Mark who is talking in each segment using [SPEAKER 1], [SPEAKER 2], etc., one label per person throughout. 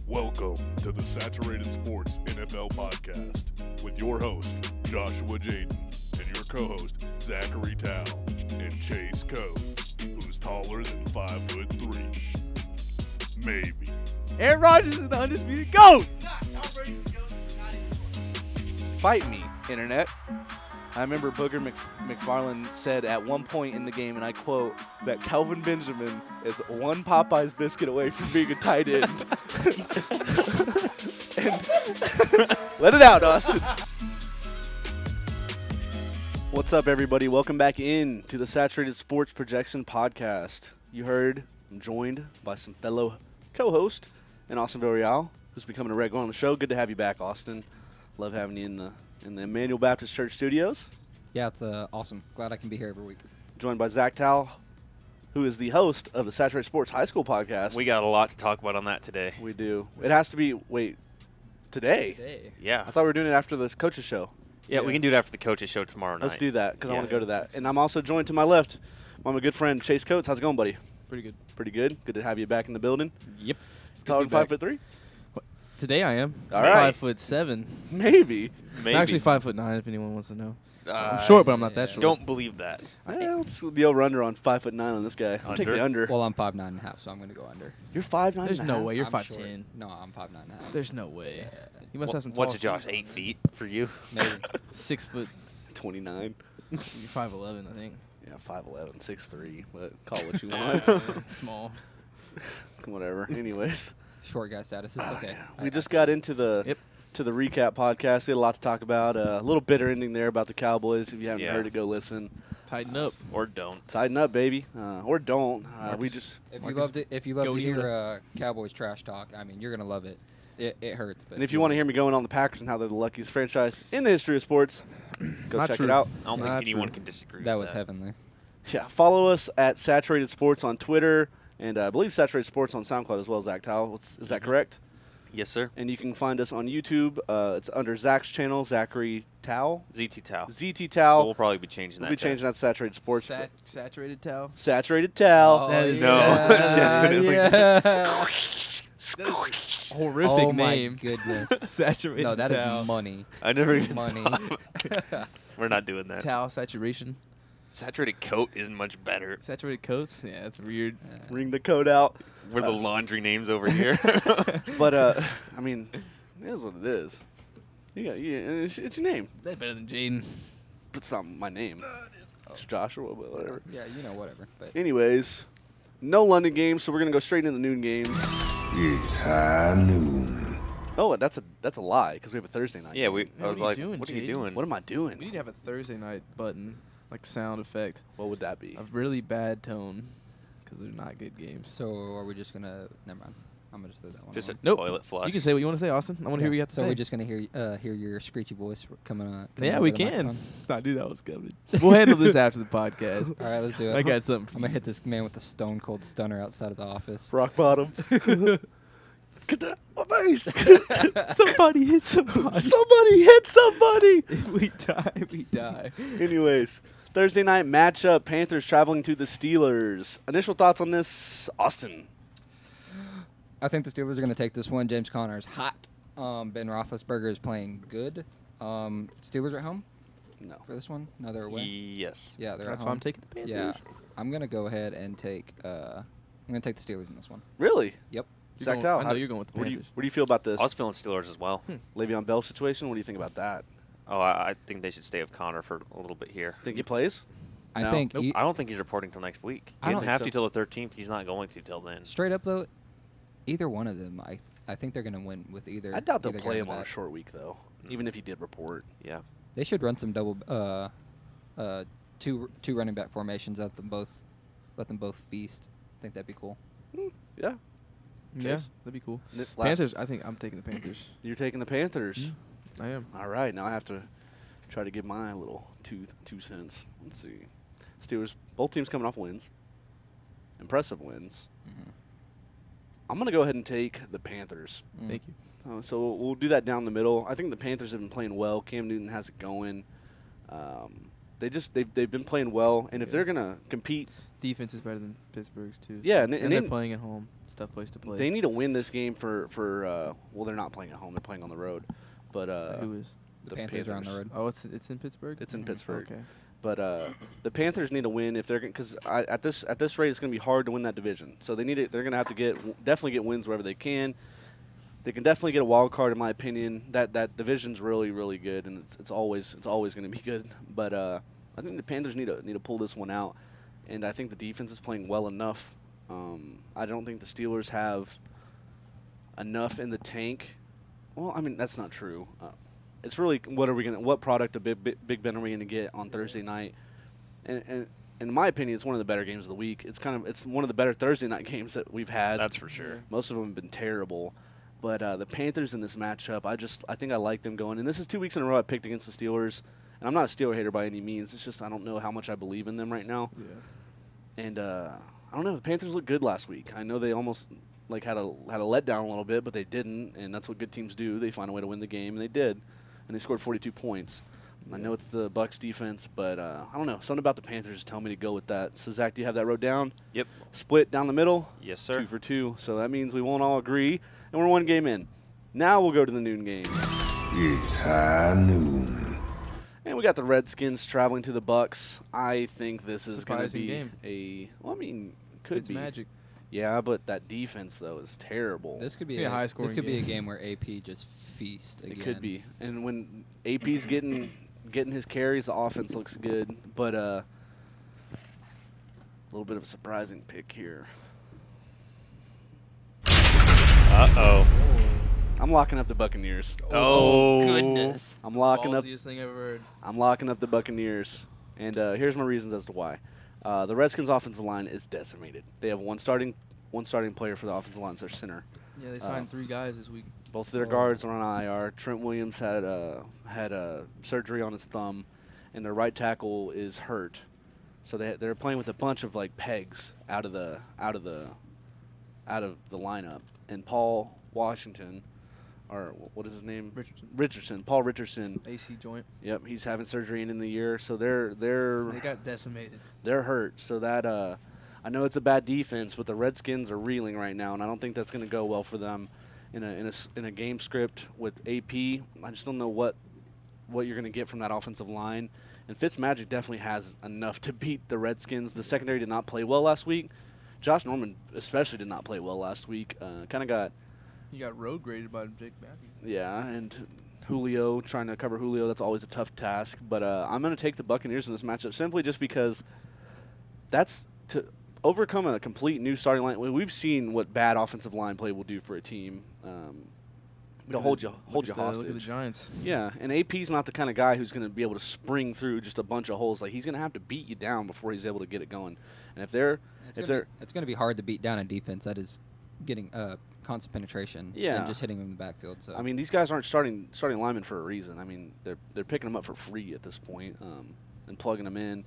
[SPEAKER 1] Welcome to the Saturated Sports NFL Podcast with your host, Joshua Jadens, and your co-host, Zachary Tao, and Chase Coates, who's taller than 5'3". Maybe.
[SPEAKER 2] Aaron Rodgers is the undisputed GOAT! Fight me, Internet. I remember Booger McFarland said at one point in the game, and I quote, that Kelvin Benjamin is one Popeye's biscuit away from being a tight end. And let it out, Austin. What's up, everybody? Welcome back in to the Saturated Sports Projection Podcast. You heard I'm joined by some fellow co-host and Austin Villarreal, who's becoming a regular on the show. Good to have you back, Austin. Love having you in the Emmanuel Baptist Church studios.
[SPEAKER 3] Yeah, it's awesome. Glad I can be here every week.
[SPEAKER 2] Joined by Zach Tal, who is the host of the Saturated Sports High School podcast.
[SPEAKER 4] We got a lot to talk about on that today.
[SPEAKER 2] We do. It has to be, today?
[SPEAKER 4] Yeah.
[SPEAKER 2] I thought we were doing it after the coaches show.
[SPEAKER 4] Yeah, we can do it after the coaches show tomorrow night.
[SPEAKER 2] Let's do that, because I
[SPEAKER 4] Yeah.
[SPEAKER 2] want to go to that. And I'm also joined to my left by my good friend Chase Coates. How's it going, buddy?
[SPEAKER 5] Pretty good.
[SPEAKER 2] Pretty good. Good to have you back in the building.
[SPEAKER 5] Yep.
[SPEAKER 2] Taller
[SPEAKER 5] be
[SPEAKER 2] than
[SPEAKER 5] back.
[SPEAKER 2] 5'3"?
[SPEAKER 5] Today I am.
[SPEAKER 2] All right.
[SPEAKER 5] 5'7".
[SPEAKER 2] Maybe.
[SPEAKER 4] Maybe.
[SPEAKER 5] I'm actually 5'9", if anyone wants to know.
[SPEAKER 4] I'm
[SPEAKER 5] I'm short, but I'm not that short.
[SPEAKER 4] Don't believe that.
[SPEAKER 2] Well, let's the over-under on 5'9" on this guy. I'll take the under.
[SPEAKER 3] Well, I'm 5'9.5", so I'm going to go under.
[SPEAKER 2] You're 5'9".
[SPEAKER 5] There's no way. You're
[SPEAKER 3] I'm
[SPEAKER 5] 5'10".
[SPEAKER 3] short. No, I'm 5'9.5".
[SPEAKER 5] There's no way.
[SPEAKER 3] Yeah,
[SPEAKER 5] You must have some
[SPEAKER 4] What's
[SPEAKER 5] tall
[SPEAKER 4] it, Josh?
[SPEAKER 5] feet.
[SPEAKER 4] 8 feet for you?
[SPEAKER 3] maybe.
[SPEAKER 5] 6 foot.
[SPEAKER 2] 29.
[SPEAKER 5] You're 5'11", I think.
[SPEAKER 2] Yeah, 5'11", 6'3", but call it what you want.
[SPEAKER 5] Small.
[SPEAKER 2] Whatever. Anyways.
[SPEAKER 3] Short guy status. It's okay.
[SPEAKER 2] We just got into the
[SPEAKER 5] Yep.
[SPEAKER 2] to the recap podcast. We had a lot to talk about. A little bitter ending there about the Cowboys. If you haven't
[SPEAKER 4] Yeah.
[SPEAKER 2] heard it, go listen.
[SPEAKER 5] Tighten up.
[SPEAKER 4] Or don't.
[SPEAKER 2] Tighten up, baby. Or don't. We
[SPEAKER 5] Marcus.
[SPEAKER 2] just
[SPEAKER 3] If you
[SPEAKER 5] Marcus,
[SPEAKER 3] love to, if you love
[SPEAKER 5] go
[SPEAKER 3] to
[SPEAKER 5] hear
[SPEAKER 3] hear Cowboys trash talk, I mean, you're going to love it. It hurts. But
[SPEAKER 2] and if you want to hear me going on the Packers and how they're the luckiest franchise in the history of sports, go
[SPEAKER 5] Not
[SPEAKER 2] check
[SPEAKER 5] true.
[SPEAKER 2] it out.
[SPEAKER 4] I don't think
[SPEAKER 5] Not
[SPEAKER 4] anyone
[SPEAKER 5] true.
[SPEAKER 4] can disagree
[SPEAKER 3] that
[SPEAKER 4] with
[SPEAKER 3] was
[SPEAKER 4] that.
[SPEAKER 3] heavenly.
[SPEAKER 2] Yeah, follow us at Saturated Sports on Twitter, and I believe Saturated Sports on SoundCloud as well, Zach Towell. Is that correct?
[SPEAKER 4] Yes, sir.
[SPEAKER 2] And you can find us on YouTube. It's under Zach's channel, Zachary Towell.
[SPEAKER 4] ZT Tau.
[SPEAKER 2] ZT Towell.
[SPEAKER 4] We'll probably be changing that.
[SPEAKER 2] We'll be changing that to Saturated Sports.
[SPEAKER 5] Saturated towel.
[SPEAKER 2] Saturated Towel.
[SPEAKER 5] That is
[SPEAKER 4] No, definitely.
[SPEAKER 3] Yeah.
[SPEAKER 5] Horrific
[SPEAKER 3] Oh
[SPEAKER 5] name.
[SPEAKER 3] my goodness.
[SPEAKER 5] Saturated
[SPEAKER 3] No, that
[SPEAKER 5] towel.
[SPEAKER 3] is money.
[SPEAKER 4] I never even
[SPEAKER 3] Money.
[SPEAKER 4] thought. We're not doing that.
[SPEAKER 5] Towel saturation.
[SPEAKER 4] Saturated coat isn't much better.
[SPEAKER 5] Saturated coats. Yeah, that's weird.
[SPEAKER 2] Ring the code out.
[SPEAKER 4] We're the laundry names over here.
[SPEAKER 2] But, I mean, it is what it is. It's your name.
[SPEAKER 5] That's better than Jaden.
[SPEAKER 2] That's not my name. It's Joshua, but whatever.
[SPEAKER 3] Yeah, you know, whatever. But
[SPEAKER 2] Anyways, no London games, so we're going to go straight into the noon games.
[SPEAKER 1] It's high noon.
[SPEAKER 2] Oh, that's a lie, because we have a Thursday night.
[SPEAKER 4] yeah,
[SPEAKER 2] game.
[SPEAKER 4] I was
[SPEAKER 5] what are
[SPEAKER 4] like,
[SPEAKER 5] you doing,
[SPEAKER 4] what are you
[SPEAKER 5] Jaden?
[SPEAKER 4] doing?
[SPEAKER 2] What am I
[SPEAKER 5] We
[SPEAKER 2] doing?
[SPEAKER 5] need to have a Thursday night button, like sound effect.
[SPEAKER 2] What would that be?
[SPEAKER 5] A really bad tone, because they're not good games.
[SPEAKER 3] so are we just going to – never mind. I'm going to just throw that one
[SPEAKER 4] Just a
[SPEAKER 3] away.
[SPEAKER 5] Nope.
[SPEAKER 4] toilet flush.
[SPEAKER 5] You can say what you want to say, Austin. I want to hear what you have to
[SPEAKER 3] so
[SPEAKER 5] say.
[SPEAKER 3] we're just going to hear your screechy voice coming on. coming
[SPEAKER 5] Yeah,
[SPEAKER 3] over
[SPEAKER 5] we
[SPEAKER 3] the
[SPEAKER 5] can.
[SPEAKER 3] microphone.
[SPEAKER 5] I knew that was coming. We'll handle this after the podcast.
[SPEAKER 3] All right, let's do it.
[SPEAKER 5] I got something.
[SPEAKER 3] I'm going to hit this man with the stone cold stunner outside of the office.
[SPEAKER 2] Rock bottom. Get that my face.
[SPEAKER 5] Somebody hit somebody.
[SPEAKER 2] Somebody hit somebody.
[SPEAKER 5] If we die, we die.
[SPEAKER 2] Anyways, Thursday night matchup, Panthers traveling to the Steelers. Initial thoughts on this, Austin?
[SPEAKER 3] I think the Steelers are going to take this one. James Conner is hot. Ben Roethlisberger is playing good. Steelers are at home
[SPEAKER 2] No.
[SPEAKER 3] for this one? No, they're away?
[SPEAKER 4] Yes.
[SPEAKER 3] Yeah, they're
[SPEAKER 5] That's
[SPEAKER 3] at
[SPEAKER 5] why
[SPEAKER 3] home.
[SPEAKER 5] I'm taking the Panthers.
[SPEAKER 3] Yeah, I'm going to go ahead and take I'm going to take the Steelers in this one.
[SPEAKER 2] Really?
[SPEAKER 3] Yep.
[SPEAKER 2] Zach
[SPEAKER 5] I
[SPEAKER 2] Towell,
[SPEAKER 5] know you're going with the
[SPEAKER 2] what do
[SPEAKER 5] Panthers.
[SPEAKER 2] you feel about this?
[SPEAKER 4] I was feeling Steelers as well.
[SPEAKER 2] Le'Veon Bell situation? What do you think about that?
[SPEAKER 4] Oh, I think they should stay with Connor for a little bit here.
[SPEAKER 2] Think he plays?
[SPEAKER 3] I
[SPEAKER 2] No.
[SPEAKER 3] think
[SPEAKER 5] Nope.
[SPEAKER 3] e-
[SPEAKER 4] I don't think he's reporting till next week.
[SPEAKER 3] I
[SPEAKER 4] He
[SPEAKER 3] don't
[SPEAKER 4] didn't
[SPEAKER 3] think
[SPEAKER 4] have
[SPEAKER 2] so.
[SPEAKER 4] to till the 13th. He's not going to till then.
[SPEAKER 3] straight up, though, either one of them, I think they're going to win with either.
[SPEAKER 2] I doubt they'll
[SPEAKER 3] either
[SPEAKER 2] play
[SPEAKER 3] guy
[SPEAKER 2] him on a
[SPEAKER 3] back.
[SPEAKER 2] short week, though, even if he did report.
[SPEAKER 4] Yeah.
[SPEAKER 3] They should run some double two running back formations. Let them both feast. I think that'd be cool.
[SPEAKER 2] Yeah.
[SPEAKER 5] Yeah,
[SPEAKER 2] Chase?
[SPEAKER 5] that'd be cool.
[SPEAKER 2] Last-
[SPEAKER 5] Panthers. I think I'm taking the Panthers.
[SPEAKER 2] You're taking the Panthers.
[SPEAKER 5] I am.
[SPEAKER 2] All right, now I have to try to give my little two cents. Let's see. Steelers, both teams coming off wins. Impressive wins. I'm going to go ahead and take the Panthers.
[SPEAKER 5] Thank you.
[SPEAKER 2] So we'll do that down the middle. I think the Panthers have been playing well. Cam Newton has it going. They've been playing well, and if they're gonna compete,
[SPEAKER 5] Defense is better than Pittsburgh's too.
[SPEAKER 2] Yeah,
[SPEAKER 5] so-
[SPEAKER 2] and
[SPEAKER 5] they're
[SPEAKER 2] they-
[SPEAKER 5] playing at home. It's a tough place to play.
[SPEAKER 2] they need to win this game for well, they're not playing at home; they're playing on the road. But
[SPEAKER 5] Who is?
[SPEAKER 3] The Panthers are on the road.
[SPEAKER 5] Oh, it's in Pittsburgh.
[SPEAKER 2] It's in Pittsburgh.
[SPEAKER 5] Okay.
[SPEAKER 2] But the Panthers need to win if they're because at this rate it's going to be hard to win that division. So they need it. They're going to have to definitely get wins wherever they can. They can definitely get a wild card, in my opinion. That division's really, really good, and it's always going to be good. But I think the Panthers need to pull this one out, and I think the defense is playing well enough. I don't think the Steelers have enough in the tank. Well, I mean that's not true. It's really what product of Big Ben are we gonna get on Thursday night? And in my opinion, it's one of the better games of the week. It's one of the better Thursday night games that we've had.
[SPEAKER 4] That's for sure.
[SPEAKER 2] Most of them have been terrible. But the Panthers in this matchup, I think I like them going. And this is 2 weeks in a row I picked against the Steelers. And I'm not a Steeler hater by any means. It's just I don't know how much I believe in them right now.
[SPEAKER 5] Yeah.
[SPEAKER 2] And I don't know. The Panthers looked good last week. I know they almost had a letdown a little bit, but they didn't. And that's what good teams do. They find a way to win the game, and they did. And they scored 42 points. I know it's the Bucs defense, but I don't know. Something about the Panthers is telling me to go with that. So, Zach, do you have that wrote down?
[SPEAKER 4] Yep.
[SPEAKER 2] Split down the middle?
[SPEAKER 4] Yes, sir.
[SPEAKER 2] 2 for 2. So that means we won't all agree. And we're 1 game in. Now we'll go to the noon game.
[SPEAKER 6] It's high noon.
[SPEAKER 2] And we got the Redskins traveling to the Bucs. I think this is going to
[SPEAKER 5] Surprising
[SPEAKER 2] be could
[SPEAKER 5] It's
[SPEAKER 2] be.
[SPEAKER 5] magic.
[SPEAKER 2] Yeah, but that defense, though, is terrible.
[SPEAKER 3] This could
[SPEAKER 5] It's
[SPEAKER 3] be
[SPEAKER 5] a high-scoring
[SPEAKER 3] This could be a
[SPEAKER 5] game.
[SPEAKER 3] game where AP just feast again.
[SPEAKER 2] It could be. And when AP's getting his carries, the offense looks good. But a little bit of a surprising pick here.
[SPEAKER 4] Uh-oh.
[SPEAKER 2] I'm locking up the Buccaneers.
[SPEAKER 4] Oh.
[SPEAKER 3] goodness.
[SPEAKER 2] I'm locking up
[SPEAKER 5] Ballsiest thing I've ever heard.
[SPEAKER 2] I'm locking up the Buccaneers. And here's my reasons as to why. The Redskins' offensive line is decimated. They have one starting player for the offensive line, it's their center.
[SPEAKER 5] Yeah, they signed 3 guys this week.
[SPEAKER 2] Both of their guards are on IR. Trent Williams had surgery on his thumb, and their right tackle is hurt. So they're playing with a bunch of pegs out of the lineup. And Paul Washington, or what is his name?
[SPEAKER 5] Richardson.
[SPEAKER 2] Paul Richardson.
[SPEAKER 5] AC joint.
[SPEAKER 2] Yep, he's having surgery in the year, so they're
[SPEAKER 5] They got decimated.
[SPEAKER 2] they're hurt. So that I know it's a bad defense, but the Redskins are reeling right now, and I don't think that's going to go well for them in a game script with AP. I just don't know what you're going to get from that offensive line. And Fitzmagic definitely has enough to beat the Redskins. The secondary did not play well last week. Josh Norman especially did not play well last week. Kind of got
[SPEAKER 5] He got road graded by Jake Matthews.
[SPEAKER 2] yeah, and Julio, trying to cover Julio, that's always a tough task. But I'm going to take the Buccaneers in this matchup simply just because that's to overcome a complete new starting line. We've seen what bad offensive line play will do for a team. They'll hold you
[SPEAKER 5] Look at the
[SPEAKER 2] hostage.
[SPEAKER 5] Giants.
[SPEAKER 2] Yeah, and AP's not the kind of guy who's going to be able to spring through just a bunch of holes. Like he's going to have to beat you down before he's able to get it going. And if they're
[SPEAKER 3] It's going to be hard to beat down a defense that is getting constant penetration
[SPEAKER 2] Yeah.
[SPEAKER 3] and just hitting them in the backfield. So
[SPEAKER 2] I mean, these guys aren't starting linemen for a reason. I mean, they're picking them up for free at this point, and plugging them in.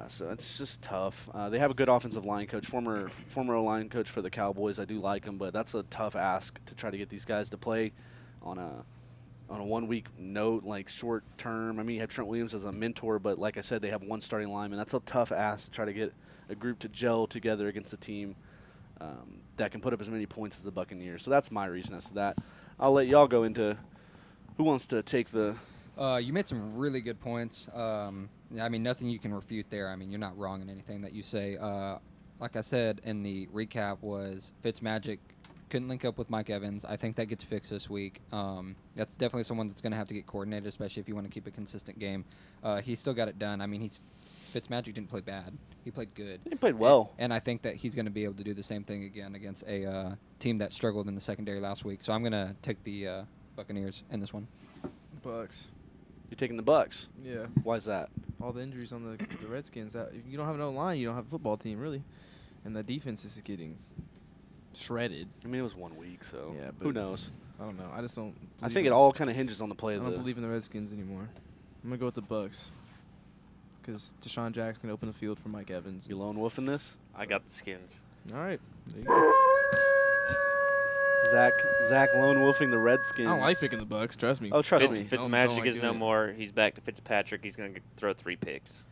[SPEAKER 2] So it's just tough. They have a good offensive line coach, former line coach for the Cowboys. I do like him, but that's a tough ask to try to get these guys to play on a 1 week note, like short term. I mean, you have Trent Williams as a mentor, but like I said, they have one starting lineman. That's a tough ask to try to get a group to gel together against a team that can put up as many points as the Buccaneers. So that's my reason as to that. I'll let y'all go into who wants to take the.
[SPEAKER 3] you made some really good points. I mean, nothing you can refute there. I mean, you're not wrong in anything that you say. Like I said in the recap, was Fitzmagic couldn't link up with Mike Evans. I think that gets fixed this week. That's definitely someone that's going to have to get coordinated, especially if you want to keep a consistent game. He still got it done. I mean, Fitzmagic didn't play bad. He played good.
[SPEAKER 2] He played well.
[SPEAKER 3] And I think that he's going to be able to do the same thing again against a team that struggled in the secondary last week. So I'm going to take the Buccaneers in this one.
[SPEAKER 5] Bucks.
[SPEAKER 2] You're taking the Bucks.
[SPEAKER 5] Yeah.
[SPEAKER 2] Why is that?
[SPEAKER 5] All the injuries on the Redskins. If you don't have no line, you don't have a football team, really. And the defense is getting shredded.
[SPEAKER 2] I mean, it was 1 week, so
[SPEAKER 5] Yeah,
[SPEAKER 2] who
[SPEAKER 5] but-
[SPEAKER 2] knows?
[SPEAKER 5] I don't know. I just don't.
[SPEAKER 2] I
[SPEAKER 5] believe
[SPEAKER 2] think it
[SPEAKER 5] in-
[SPEAKER 2] all kind of hinges on the play
[SPEAKER 5] I
[SPEAKER 2] of
[SPEAKER 5] don't
[SPEAKER 2] the.
[SPEAKER 5] believe in the Redskins anymore. I'm gonna go with the Bucks. Because Deshaun Jackson can open the field for Mike Evans.
[SPEAKER 2] You lone wolf in this?
[SPEAKER 4] I got the Skins.
[SPEAKER 5] All right. There you go.
[SPEAKER 2] Zach lone wolfing the Redskins.
[SPEAKER 5] I don't like picking the Bucks. Trust me.
[SPEAKER 2] Oh, trust me.
[SPEAKER 5] Don't
[SPEAKER 4] Fitzmagic
[SPEAKER 5] like
[SPEAKER 4] is no
[SPEAKER 5] doing it.
[SPEAKER 4] more. He's back to Fitzpatrick. He's going to throw 3 picks.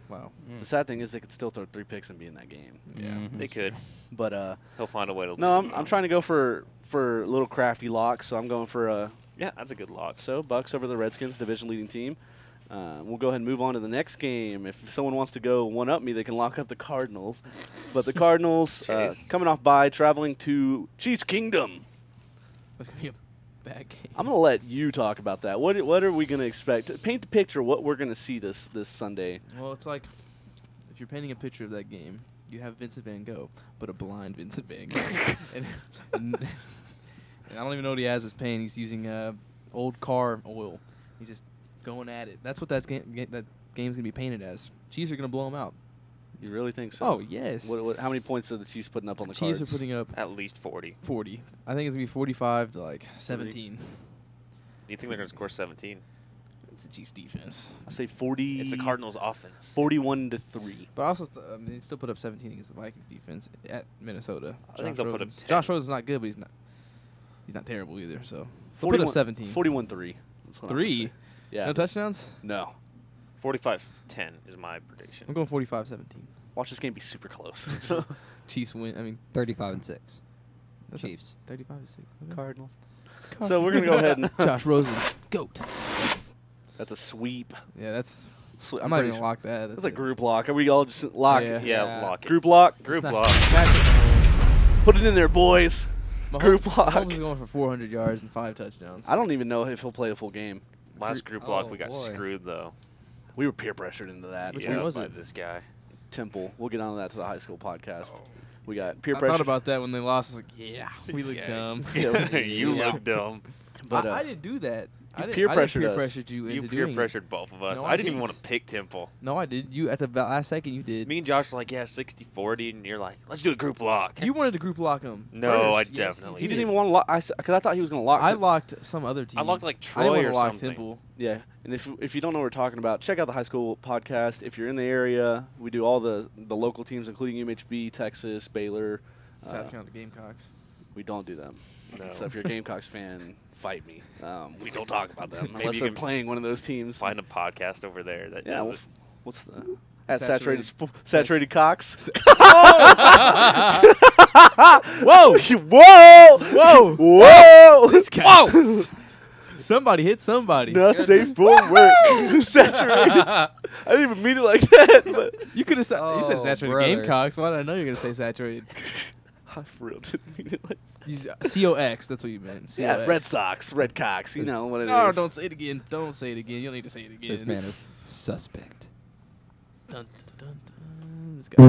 [SPEAKER 5] Wow.
[SPEAKER 2] The sad thing is they could still throw 3 picks and be in that game.
[SPEAKER 5] Yeah.
[SPEAKER 3] Mhm.
[SPEAKER 4] They could.
[SPEAKER 2] But
[SPEAKER 4] He'll find a way to
[SPEAKER 2] no,
[SPEAKER 4] lose.
[SPEAKER 2] I'm trying to go for little crafty locks, so I'm going for
[SPEAKER 4] Yeah, that's a good lock.
[SPEAKER 2] Bucks over the Redskins, division leading team. We'll go ahead and move on to the next game. If someone wants to go one up me, they can lock up the Cardinals. But the Cardinals
[SPEAKER 4] Chase.
[SPEAKER 2] coming off bye, traveling to Chiefs Kingdom.
[SPEAKER 5] That's gonna be a bad game.
[SPEAKER 2] I'm gonna let you talk about that. What are we gonna expect? Paint the picture. What we're gonna see this Sunday.
[SPEAKER 5] Well, it's like if you're painting a picture of that game, you have Vincent Van Gogh, but a blind Vincent Van Gogh. and I don't even know what he has as paint. He's using old car oil. He's just going at it. That's what that game's gonna be painted as. Chiefs are gonna blow him out.
[SPEAKER 2] You really think so?
[SPEAKER 5] Oh yes.
[SPEAKER 2] How many points are the Chiefs putting up on the
[SPEAKER 5] Chiefs
[SPEAKER 2] Cards?
[SPEAKER 5] are putting up
[SPEAKER 4] At least 40.
[SPEAKER 5] 40. I think it's gonna be 45 to like 17.
[SPEAKER 4] Do you think they're going to score 17?
[SPEAKER 5] It's the Chiefs defense.
[SPEAKER 2] I say 40.
[SPEAKER 4] It's the Cardinals' offense.
[SPEAKER 2] 41-3.
[SPEAKER 5] But also, they still put up 17 against the Vikings defense at Minnesota.
[SPEAKER 4] I think they'll put up 10.
[SPEAKER 5] Josh Rosen's not good, but he's not terrible either. So they'll put up 17.
[SPEAKER 2] 41-3. That's what I'm gonna
[SPEAKER 5] 3.
[SPEAKER 2] say. Yeah.
[SPEAKER 5] No touchdowns.
[SPEAKER 2] No.
[SPEAKER 4] 45-10 is my prediction.
[SPEAKER 5] I'm going 45-17.
[SPEAKER 2] Watch this game be super close.
[SPEAKER 5] Chiefs win. I mean,
[SPEAKER 3] 35-6.
[SPEAKER 5] that's
[SPEAKER 3] Chiefs.
[SPEAKER 5] 35-6. Okay.
[SPEAKER 2] Cardinals. So we're gonna go ahead and
[SPEAKER 5] Josh Rosen, goat.
[SPEAKER 2] that's a sweep.
[SPEAKER 5] Yeah, that's.
[SPEAKER 2] I'm
[SPEAKER 5] I'm not
[SPEAKER 2] pretty
[SPEAKER 5] even gonna lock that.
[SPEAKER 2] That's a group lock. Are we all just lock?
[SPEAKER 5] Yeah.
[SPEAKER 4] Yeah, lock it.
[SPEAKER 2] Group lock.
[SPEAKER 4] Group
[SPEAKER 5] It's
[SPEAKER 4] lock.
[SPEAKER 2] Put it in there, boys. Group lock.
[SPEAKER 5] Mahomes is going for 400 yards and 5 touchdowns.
[SPEAKER 2] I don't even know if he'll play the full game.
[SPEAKER 4] Last group lock,
[SPEAKER 3] Oh,
[SPEAKER 4] we got
[SPEAKER 3] boy.
[SPEAKER 4] screwed, though.
[SPEAKER 2] We were peer pressured into that.
[SPEAKER 5] Which
[SPEAKER 4] Yeah,
[SPEAKER 5] one was
[SPEAKER 4] by
[SPEAKER 5] it?
[SPEAKER 4] this guy.
[SPEAKER 2] Temple. We'll get on to that to the high school podcast.
[SPEAKER 4] Oh.
[SPEAKER 2] We got peer
[SPEAKER 5] I
[SPEAKER 2] pressure.
[SPEAKER 5] thought about that when they lost. I was like, yeah, we look
[SPEAKER 4] Yeah.
[SPEAKER 5] dumb.
[SPEAKER 4] You
[SPEAKER 2] Yeah.
[SPEAKER 4] look dumb.
[SPEAKER 2] But,
[SPEAKER 5] I didn't do that.
[SPEAKER 2] you
[SPEAKER 5] I
[SPEAKER 2] peer pressured
[SPEAKER 5] peer
[SPEAKER 2] us.
[SPEAKER 5] pressured you
[SPEAKER 4] You
[SPEAKER 5] into
[SPEAKER 4] peer
[SPEAKER 5] doing it.
[SPEAKER 4] pressured both of us.
[SPEAKER 5] No,
[SPEAKER 4] I
[SPEAKER 5] I
[SPEAKER 4] didn't even
[SPEAKER 5] didn't.
[SPEAKER 4] want to pick Temple.
[SPEAKER 5] No, I did. You at the last second you did.
[SPEAKER 4] Me and Josh were like, yeah, 60-40, and you're like, let's do a group lock.
[SPEAKER 5] You wanted to group lock him.
[SPEAKER 4] No, I
[SPEAKER 5] first. Yes,
[SPEAKER 4] definitely
[SPEAKER 2] he
[SPEAKER 5] you
[SPEAKER 2] didn't
[SPEAKER 5] did.
[SPEAKER 2] even want to lock. Because I thought he was going to lock.
[SPEAKER 5] I
[SPEAKER 2] Tem-
[SPEAKER 5] locked some other team.
[SPEAKER 4] I locked like
[SPEAKER 5] I didn't
[SPEAKER 4] Troy
[SPEAKER 5] want
[SPEAKER 4] or
[SPEAKER 5] to lock
[SPEAKER 4] something.
[SPEAKER 5] Temple.
[SPEAKER 2] Yeah, and if you don't know what we're talking about, check out the high school podcast. If you're in the area, we do all the local teams, including UMHB, Texas, Baylor.
[SPEAKER 5] South Carolina Gamecocks.
[SPEAKER 2] We don't do them.
[SPEAKER 4] No.
[SPEAKER 2] So if you're a Gamecocks fan, fight me. We don't talk about them
[SPEAKER 4] Maybe
[SPEAKER 2] unless
[SPEAKER 4] you
[SPEAKER 2] they're
[SPEAKER 4] can
[SPEAKER 2] playing one of those teams.
[SPEAKER 4] Find a podcast over there that
[SPEAKER 2] Yeah.
[SPEAKER 4] does
[SPEAKER 2] Well,
[SPEAKER 4] it.
[SPEAKER 2] what's the at
[SPEAKER 5] Saturated-
[SPEAKER 2] saturated Cox?
[SPEAKER 5] Whoa!
[SPEAKER 2] Whoa!
[SPEAKER 5] Whoa!
[SPEAKER 2] Whoa!
[SPEAKER 5] This guy. Whoa! Somebody hit somebody.
[SPEAKER 2] No, safe board work. Saturated. I didn't even mean it like that, but
[SPEAKER 5] You could have said you said
[SPEAKER 3] Oh,
[SPEAKER 5] saturated
[SPEAKER 3] brother.
[SPEAKER 5] Gamecocks. Why did I know you were gonna say saturated?
[SPEAKER 2] I for real didn't mean it like.
[SPEAKER 5] COX. That's what you meant. COX.
[SPEAKER 2] Yeah, Red Sox, Red Cox. You know what it is.
[SPEAKER 5] No, don't say it again. Don't say it again. You don't need to say it again.
[SPEAKER 3] This man is suspect.
[SPEAKER 5] Dun, dun, dun, dun. This guy.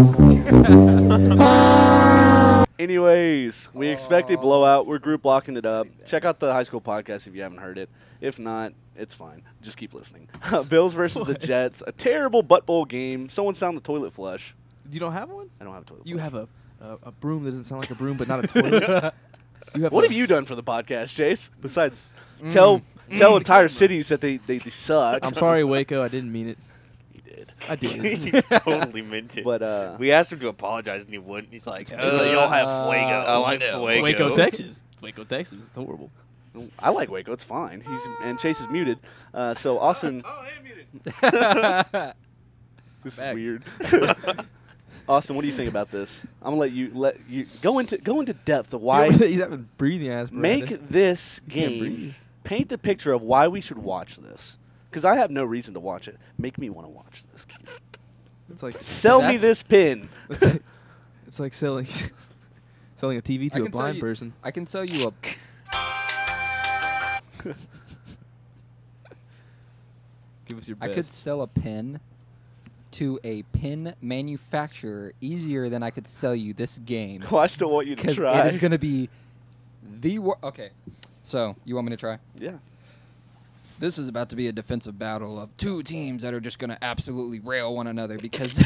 [SPEAKER 2] Anyways, we expect a blowout. We're group blocking it up. Check out the high school podcast if you haven't heard it. If not, it's fine. Just keep listening. Bills versus the
[SPEAKER 5] What?
[SPEAKER 2] Jets. A terrible butt bowl game. Someone sound the toilet flush.
[SPEAKER 5] You don't have one?
[SPEAKER 2] I don't have a toilet
[SPEAKER 5] You
[SPEAKER 2] flush.
[SPEAKER 5] have a broom that doesn't sound like a broom, but not a toilet. You have
[SPEAKER 2] What
[SPEAKER 5] a-
[SPEAKER 2] have you done for the podcast, Jace? Besides tell entire cities that they suck.
[SPEAKER 5] I'm sorry, Waco. I didn't mean it.
[SPEAKER 2] He did.
[SPEAKER 5] I did.
[SPEAKER 4] He totally meant it.
[SPEAKER 2] But
[SPEAKER 4] we asked him to apologize, and he wouldn't. He's like,
[SPEAKER 2] you don't have Fuego.
[SPEAKER 4] I like Fuego.
[SPEAKER 5] Waco, Texas. Waco, Texas. It's horrible.
[SPEAKER 2] I like Waco. It's fine. And Chase is muted. So Austin.
[SPEAKER 5] Oh, I am muted.
[SPEAKER 2] This
[SPEAKER 5] Back.
[SPEAKER 2] is weird. Austin, what do you think about this? I'm gonna let you go into depth of why
[SPEAKER 5] He's having breathing apparatus.
[SPEAKER 2] make this
[SPEAKER 5] can't
[SPEAKER 2] game.
[SPEAKER 5] breathe.
[SPEAKER 2] Paint the picture of why we should watch this. Because I have no reason to watch it. Make me want to watch this game.
[SPEAKER 5] It's like
[SPEAKER 2] Sell me this pin.
[SPEAKER 5] It's like selling a TV
[SPEAKER 3] I
[SPEAKER 5] to a
[SPEAKER 3] can tell
[SPEAKER 5] blind
[SPEAKER 3] you-
[SPEAKER 5] person.
[SPEAKER 3] I can sell you a.
[SPEAKER 5] Give us your
[SPEAKER 3] I
[SPEAKER 5] best.
[SPEAKER 3] could sell a pin to a pin manufacturer easier than I could sell you this game.
[SPEAKER 2] Well, I still want you to
[SPEAKER 3] Because
[SPEAKER 2] try.
[SPEAKER 3] it is going to be the okay. So you want me to try?
[SPEAKER 2] Yeah.
[SPEAKER 3] This is about to be a defensive battle of two teams that are just going to absolutely rail one another because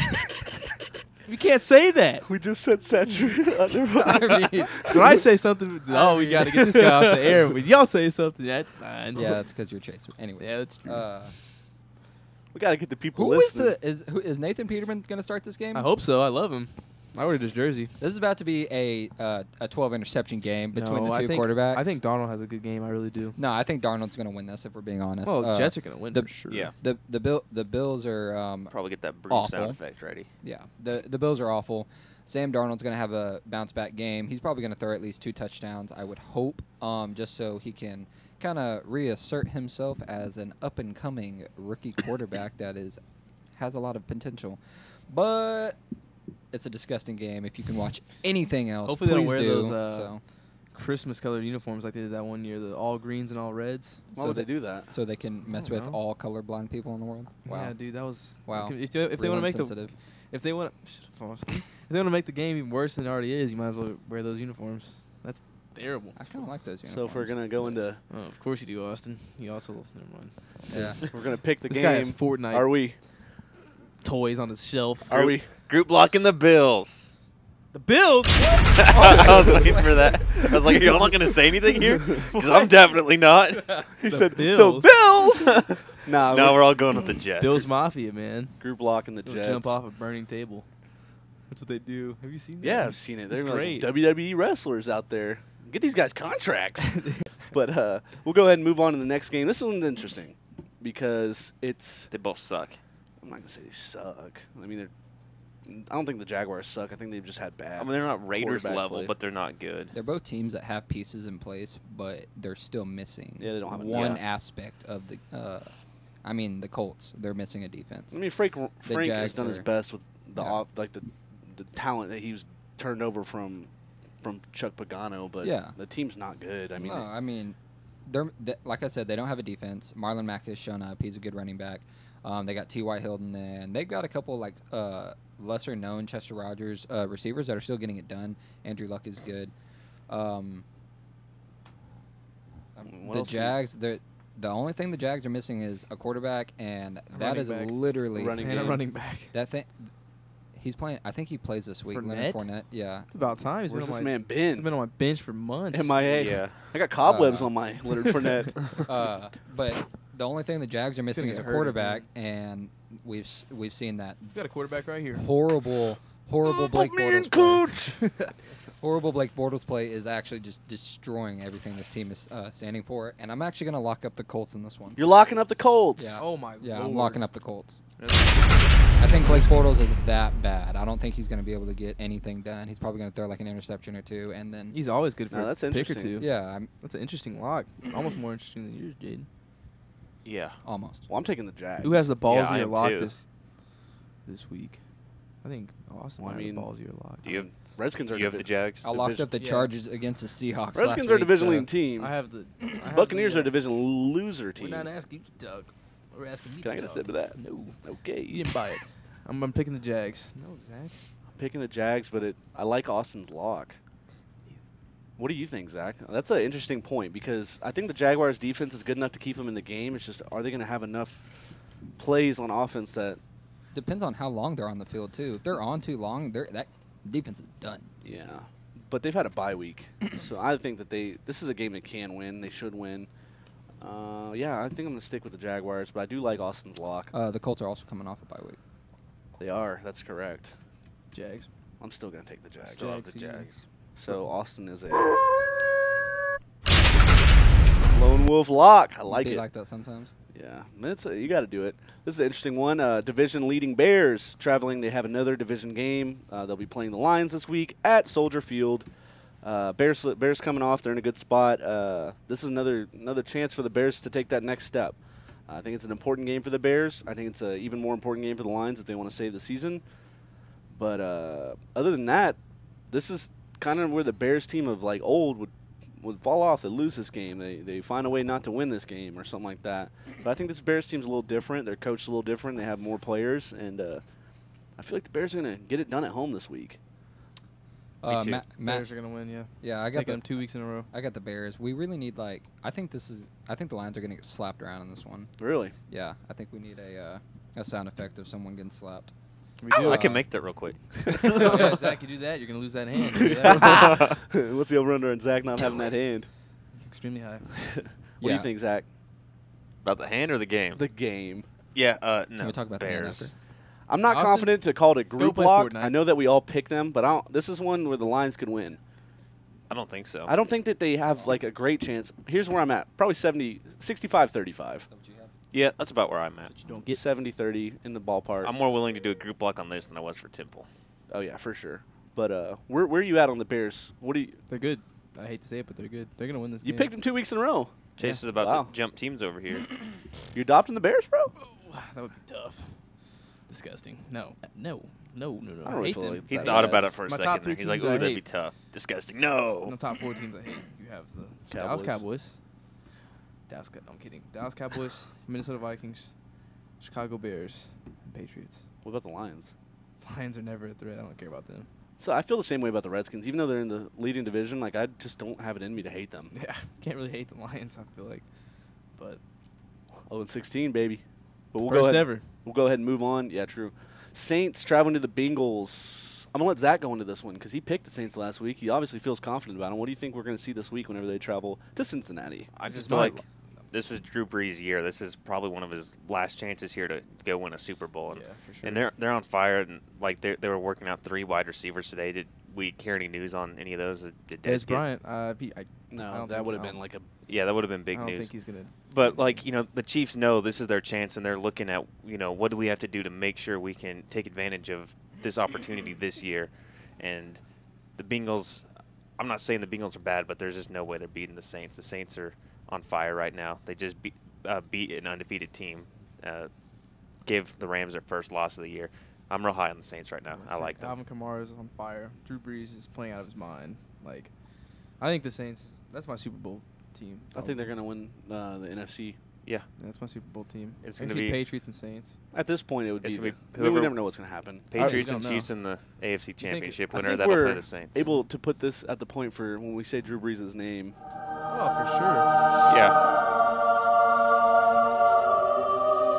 [SPEAKER 5] You can't say that.
[SPEAKER 2] We just said saturated under.
[SPEAKER 3] I mean,
[SPEAKER 5] When I say something, oh, we got to get this guy off the air. When y'all say something, that's fine.
[SPEAKER 3] yeah, that's because you're Chase. Anyway,
[SPEAKER 5] Yeah, that's true.
[SPEAKER 2] We gotta get the people
[SPEAKER 3] who is
[SPEAKER 2] listening.
[SPEAKER 3] is Nathan Peterman going to start this game?
[SPEAKER 5] I hope so. I love him. I ordered his jersey.
[SPEAKER 3] This is about to be a 12 interception game between
[SPEAKER 5] No,
[SPEAKER 3] the
[SPEAKER 5] I
[SPEAKER 3] two
[SPEAKER 5] think-
[SPEAKER 3] quarterbacks.
[SPEAKER 5] I think Darnold has a good game. I really do.
[SPEAKER 3] No, I think Darnold's going to win this if we're being honest.
[SPEAKER 5] Well, Jets are going to win
[SPEAKER 3] the-
[SPEAKER 5] for sure.
[SPEAKER 4] Yeah.
[SPEAKER 3] The Bills are
[SPEAKER 4] Probably get that Bruce
[SPEAKER 3] Awful.
[SPEAKER 4] sound effect ready.
[SPEAKER 3] yeah. The Bills are awful. Sam Darnold's going to have a bounce back game. He's probably going to throw at least 2 touchdowns, I would hope, just so he can kind of reassert himself as an up and coming rookie quarterback that has a lot of potential. But it's a disgusting game. If you can watch anything else,
[SPEAKER 5] Hopefully they
[SPEAKER 3] please
[SPEAKER 5] don't wear
[SPEAKER 3] do.
[SPEAKER 5] those,
[SPEAKER 3] so
[SPEAKER 5] Christmas colored uniforms like they did that one year, the all greens and all reds.
[SPEAKER 2] Why would they do that?
[SPEAKER 3] so they can mess
[SPEAKER 5] don't
[SPEAKER 3] with
[SPEAKER 5] know.
[SPEAKER 3] all colorblind people in the world. Wow.
[SPEAKER 5] Yeah, dude, that was
[SPEAKER 3] Wow.
[SPEAKER 5] If they want to make
[SPEAKER 3] Sensitive.
[SPEAKER 5] if they want to make the game even worse than it already is, you might as well wear those uniforms. That's terrible.
[SPEAKER 3] I kind of like those uniforms.
[SPEAKER 2] So if we're gonna go into,
[SPEAKER 5] Oh, of course you do, Austin. You also never mind.
[SPEAKER 3] yeah.
[SPEAKER 2] we're gonna pick the
[SPEAKER 5] This guy has
[SPEAKER 2] game.
[SPEAKER 5] Fortnite
[SPEAKER 2] Are we?
[SPEAKER 5] toys on his shelf.
[SPEAKER 2] Are we?
[SPEAKER 4] Group blocking the Bills.
[SPEAKER 5] The Bills?
[SPEAKER 4] I was waiting for that. I was like, are y'all not going to say anything here? Because I'm definitely not.
[SPEAKER 2] He
[SPEAKER 5] The
[SPEAKER 2] said
[SPEAKER 5] Bills.
[SPEAKER 2] the Bills. Nah,
[SPEAKER 4] No, we're all going with the Jets.
[SPEAKER 5] Bills Mafia, man.
[SPEAKER 2] group block in the
[SPEAKER 5] They'll
[SPEAKER 2] Jets.
[SPEAKER 5] jump off a burning table. That's what they do. Have you seen that?
[SPEAKER 2] Yeah, I've seen it. They're
[SPEAKER 5] It's
[SPEAKER 2] like
[SPEAKER 5] great.
[SPEAKER 2] WWE wrestlers out there. Get these guys contracts. But we'll go ahead and move on to the next game. This one's interesting because it's.
[SPEAKER 4] They both suck.
[SPEAKER 2] I'm not gonna say they suck. I mean, I don't think the Jaguars suck. I think they've just had bad.
[SPEAKER 4] I mean, they're not Raiders
[SPEAKER 2] quarterback
[SPEAKER 4] level,
[SPEAKER 2] play.
[SPEAKER 4] but they're not good.
[SPEAKER 3] They're both teams that have pieces in place, but they're still missing.
[SPEAKER 2] Yeah, they don't have a
[SPEAKER 3] one
[SPEAKER 2] depth.
[SPEAKER 3] aspect of the. The Colts. They're missing a defense.
[SPEAKER 2] I mean, Frank has
[SPEAKER 3] Jags
[SPEAKER 2] done his
[SPEAKER 3] are-
[SPEAKER 2] best with the
[SPEAKER 3] Yeah.
[SPEAKER 2] the talent that he was turned over from Chuck Pagano, but
[SPEAKER 3] Yeah.
[SPEAKER 2] the team's not good. I mean,
[SPEAKER 3] No, I mean, like I said, they don't have a defense. Marlon Mack has shown up. He's a good running back. They got T.Y. Hilton, and they've got a couple lesser-known Chester Rogers receivers that are still getting it done. Andrew Luck is good.
[SPEAKER 2] What
[SPEAKER 3] The
[SPEAKER 2] else?
[SPEAKER 3] Jags, the only thing the Jags are missing is a quarterback, and that
[SPEAKER 5] running
[SPEAKER 3] is
[SPEAKER 5] back.
[SPEAKER 3] literally
[SPEAKER 2] Running
[SPEAKER 5] And a
[SPEAKER 2] game.
[SPEAKER 5] running back.
[SPEAKER 3] that thing. He's playing. I think he plays this week. Leonard Fournette. Yeah.
[SPEAKER 5] It's about time.
[SPEAKER 2] Where's this
[SPEAKER 5] He's
[SPEAKER 2] man
[SPEAKER 5] been
[SPEAKER 2] been?
[SPEAKER 5] on my bench for months.
[SPEAKER 2] MIA.
[SPEAKER 4] Yeah.
[SPEAKER 2] I got cobwebs
[SPEAKER 3] Uh,
[SPEAKER 2] on my Leonard Fournette.
[SPEAKER 3] But the only thing the Jags are missing
[SPEAKER 5] Gonna
[SPEAKER 3] is a
[SPEAKER 5] get hurt
[SPEAKER 3] quarterback, and we've seen that
[SPEAKER 5] We got a quarterback right here.
[SPEAKER 3] horrible Blake Bortles play. Horrible Blake Bortles play is actually just destroying everything this team is standing for, and I'm actually going to lock up the Colts in this one.
[SPEAKER 2] You're locking up the Colts.
[SPEAKER 3] Yeah.
[SPEAKER 5] Oh my
[SPEAKER 3] Yeah,
[SPEAKER 5] lord.
[SPEAKER 3] I'm locking up the Colts. I think Blake Bortles is that bad. I don't think he's going to be able to get anything done. He's probably going to throw like an interception or two, and then
[SPEAKER 5] He's always good for
[SPEAKER 2] No, that's
[SPEAKER 5] a pick or
[SPEAKER 2] interesting.
[SPEAKER 5] two.
[SPEAKER 3] yeah, I'm
[SPEAKER 5] That's an interesting lock. Almost more interesting than yours, Jaden.
[SPEAKER 4] Yeah.
[SPEAKER 3] almost.
[SPEAKER 2] Well, I'm taking the Jags.
[SPEAKER 5] Who has the
[SPEAKER 4] Yeah, I
[SPEAKER 5] ballsier
[SPEAKER 4] am
[SPEAKER 5] lock
[SPEAKER 4] too.
[SPEAKER 5] this week? I think Austin
[SPEAKER 2] Well, I
[SPEAKER 5] might have the
[SPEAKER 2] mean,
[SPEAKER 5] ballsier lock.
[SPEAKER 4] Do you have,
[SPEAKER 2] Redskins are
[SPEAKER 4] you have the
[SPEAKER 2] divi-
[SPEAKER 4] Jags?
[SPEAKER 3] I locked
[SPEAKER 2] Division-
[SPEAKER 3] up the
[SPEAKER 5] Yeah.
[SPEAKER 3] Chargers against the Seahawks.
[SPEAKER 2] Redskins
[SPEAKER 3] last
[SPEAKER 2] are a
[SPEAKER 3] week,
[SPEAKER 2] division
[SPEAKER 3] so-
[SPEAKER 2] leading team.
[SPEAKER 5] I have the
[SPEAKER 2] Buccaneers are a
[SPEAKER 5] the,
[SPEAKER 2] division loser team.
[SPEAKER 5] We're not asking you, Doug. We're asking me.
[SPEAKER 2] Can I get a
[SPEAKER 5] Doug.
[SPEAKER 2] sip of that?
[SPEAKER 5] No.
[SPEAKER 2] Okay.
[SPEAKER 5] You didn't buy it. I'm picking the Jags. No, Zach.
[SPEAKER 2] I'm picking the Jags, but I like Austin's lock. What do you think, Zach? That's an interesting point because I think the Jaguars' defense is good enough to keep them in the game. It's just, are they going to have enough plays on offense that,
[SPEAKER 3] Depends on how long they're on the field too. If they're on too long, that defense is done.
[SPEAKER 2] yeah. But they've had a bye week, so I think that this is a game they can win. They should win. Yeah, I think I'm going to stick with the Jaguars, but I do like Austin's lock.
[SPEAKER 3] The Colts are also coming off a bye week.
[SPEAKER 2] They are. That's correct.
[SPEAKER 5] Jags.
[SPEAKER 2] I'm still going to take the Jags.
[SPEAKER 4] Still have the
[SPEAKER 5] Jags,
[SPEAKER 4] Jags.
[SPEAKER 2] So Austin is a lone wolf lock. I like
[SPEAKER 3] Be
[SPEAKER 2] it.
[SPEAKER 3] like that sometimes.
[SPEAKER 2] Yeah, you got to do it. This is an interesting one. Division leading Bears traveling. They have another division game. They'll be playing the Lions this week at Soldier Field. Bears coming off. They're in a good spot. This is another chance for the Bears to take that next step. I think it's an important game for the Bears. I think it's an even more important game for the Lions if they want to save the season. But other than that, this is kind of where the Bears team of like old would fall off. They lose this game. They find a way not to win this game or something like that. But I think this Bears team's a little different. Their coach's a little different. They have more players, and I feel like the Bears are going to get it done at home this week.
[SPEAKER 4] Me too.
[SPEAKER 3] Matt,
[SPEAKER 5] Bears are gonna win. Yeah.
[SPEAKER 3] yeah, I got
[SPEAKER 5] Taking them
[SPEAKER 3] the
[SPEAKER 5] 2 weeks in a row.
[SPEAKER 3] I got the Bears. We really need I think the Lions are gonna get slapped around in this one.
[SPEAKER 2] Really?
[SPEAKER 3] Yeah, I think we need a sound effect of someone getting slapped.
[SPEAKER 5] We do.
[SPEAKER 4] I can make that real quick.
[SPEAKER 5] Yeah, Zach, you do that, you're gonna lose that hand. You do that.
[SPEAKER 2] What's the over-under on Zach not having that hand?
[SPEAKER 5] Extremely high.
[SPEAKER 2] What do you
[SPEAKER 3] Yeah.
[SPEAKER 2] think, Zach?
[SPEAKER 4] About the hand or the game?
[SPEAKER 2] The game.
[SPEAKER 4] Yeah, no.
[SPEAKER 3] Can we talk about the hand
[SPEAKER 4] Bears.
[SPEAKER 3] after?
[SPEAKER 2] I'm not
[SPEAKER 5] Austin,
[SPEAKER 2] confident to call it a group
[SPEAKER 5] play
[SPEAKER 2] lock.
[SPEAKER 5] Fortnite.
[SPEAKER 2] I know that we all pick them, but this is one where the Lions could win.
[SPEAKER 4] I don't think so.
[SPEAKER 2] I don't think that they have like a great chance. Here's where I'm at. Probably 65-35.
[SPEAKER 4] Yeah, that's about where I'm at.
[SPEAKER 5] You don't get
[SPEAKER 2] 70-30 in the ballpark.
[SPEAKER 4] I'm more willing to do a group block on this than I was for Temple.
[SPEAKER 2] Oh, yeah, for sure. But where are you at on the Bears? What do you
[SPEAKER 5] They're good. I hate to say it, but they're good. They're gonna win this
[SPEAKER 2] You
[SPEAKER 5] game.
[SPEAKER 2] picked them 2 weeks in a row.
[SPEAKER 4] Chase is about
[SPEAKER 2] Wow.
[SPEAKER 4] to jump teams over here.
[SPEAKER 2] You adopting the Bears, bro?
[SPEAKER 5] That would be tough. Disgusting. No. I
[SPEAKER 2] I don't really
[SPEAKER 5] hate
[SPEAKER 2] feel
[SPEAKER 5] them.
[SPEAKER 2] like
[SPEAKER 4] He
[SPEAKER 2] that
[SPEAKER 4] thought
[SPEAKER 2] bad.
[SPEAKER 4] about it for a
[SPEAKER 5] My top
[SPEAKER 4] second
[SPEAKER 5] three
[SPEAKER 4] there. He's like,
[SPEAKER 5] teams
[SPEAKER 4] ooh,
[SPEAKER 5] I
[SPEAKER 4] that'd be
[SPEAKER 5] hate.
[SPEAKER 4] tough. Disgusting.
[SPEAKER 5] In
[SPEAKER 4] No.
[SPEAKER 5] the top 4 teams I hate, you have the
[SPEAKER 2] Cowboys.
[SPEAKER 5] Dallas Cowboys. I'm kidding. Dallas Cowboys, Minnesota Vikings, Chicago Bears, and Patriots.
[SPEAKER 2] What about the Lions?
[SPEAKER 5] Lions are never a threat. I don't care about them.
[SPEAKER 2] So I feel the same way about the Redskins. Even though they're in the leading division, like I just don't have it in me to hate them.
[SPEAKER 5] Yeah, can't really hate the Lions, I feel like. But
[SPEAKER 2] 0-16, baby. But
[SPEAKER 5] first ever.
[SPEAKER 2] We'll go ahead and move on. Yeah, true. Saints traveling to the Bengals. I'm going to let Zach go into this one because he picked the Saints last week. He obviously feels confident about them. What do you think we're going to see this week whenever they travel to Cincinnati?
[SPEAKER 4] I
[SPEAKER 5] This
[SPEAKER 4] just
[SPEAKER 5] is
[SPEAKER 4] feel
[SPEAKER 5] my-
[SPEAKER 4] like this is Drew Brees' year. This is probably one of his last chances here to go win a Super Bowl. And,
[SPEAKER 5] Yeah, for sure.
[SPEAKER 4] and they're on fire. And like they were working out 3 wide receivers today. Did we hear any news on any of those? Did Dez
[SPEAKER 5] Des
[SPEAKER 4] get-
[SPEAKER 5] Bryant. I
[SPEAKER 2] No,
[SPEAKER 5] don't
[SPEAKER 2] that
[SPEAKER 5] think
[SPEAKER 2] would have
[SPEAKER 5] so.
[SPEAKER 2] been like a
[SPEAKER 4] Yeah, that would have been
[SPEAKER 5] I
[SPEAKER 4] big
[SPEAKER 5] don't
[SPEAKER 4] news.
[SPEAKER 5] think he's gonna.
[SPEAKER 4] But like the Chiefs know this is their chance, and they're looking at what do we have to do to make sure we can take advantage of this opportunity this year. And the Bengals, I'm not saying the Bengals are bad, but there's just no way they're beating the Saints. The Saints are on fire right now. They just beat an undefeated team, gave the Rams their first loss of the year. I'm real high on the Saints right now. I like them.
[SPEAKER 5] Alvin Kamara is on fire. Drew Brees is playing out of his mind. Like, I think the Saints. That's my Super Bowl team.
[SPEAKER 2] I think they're going to win the NFC.
[SPEAKER 4] Yeah,
[SPEAKER 5] That's my Super Bowl team.
[SPEAKER 4] It's
[SPEAKER 5] I
[SPEAKER 4] gonna
[SPEAKER 5] see
[SPEAKER 4] be-
[SPEAKER 5] Patriots and Saints.
[SPEAKER 2] At this point, it would
[SPEAKER 4] It's
[SPEAKER 2] be.
[SPEAKER 4] gonna be
[SPEAKER 2] I mean, we
[SPEAKER 4] whoever-
[SPEAKER 2] never know what's going to happen.
[SPEAKER 4] Patriots
[SPEAKER 5] you
[SPEAKER 4] and
[SPEAKER 5] don't
[SPEAKER 4] Chiefs
[SPEAKER 5] know.
[SPEAKER 4] in the AFC Championship
[SPEAKER 2] I
[SPEAKER 4] winner.
[SPEAKER 2] think
[SPEAKER 4] That'll play
[SPEAKER 2] we're
[SPEAKER 4] the Saints.
[SPEAKER 2] able to put this at the point for when we say Drew Brees' name.
[SPEAKER 5] Oh, for sure.
[SPEAKER 4] Yeah.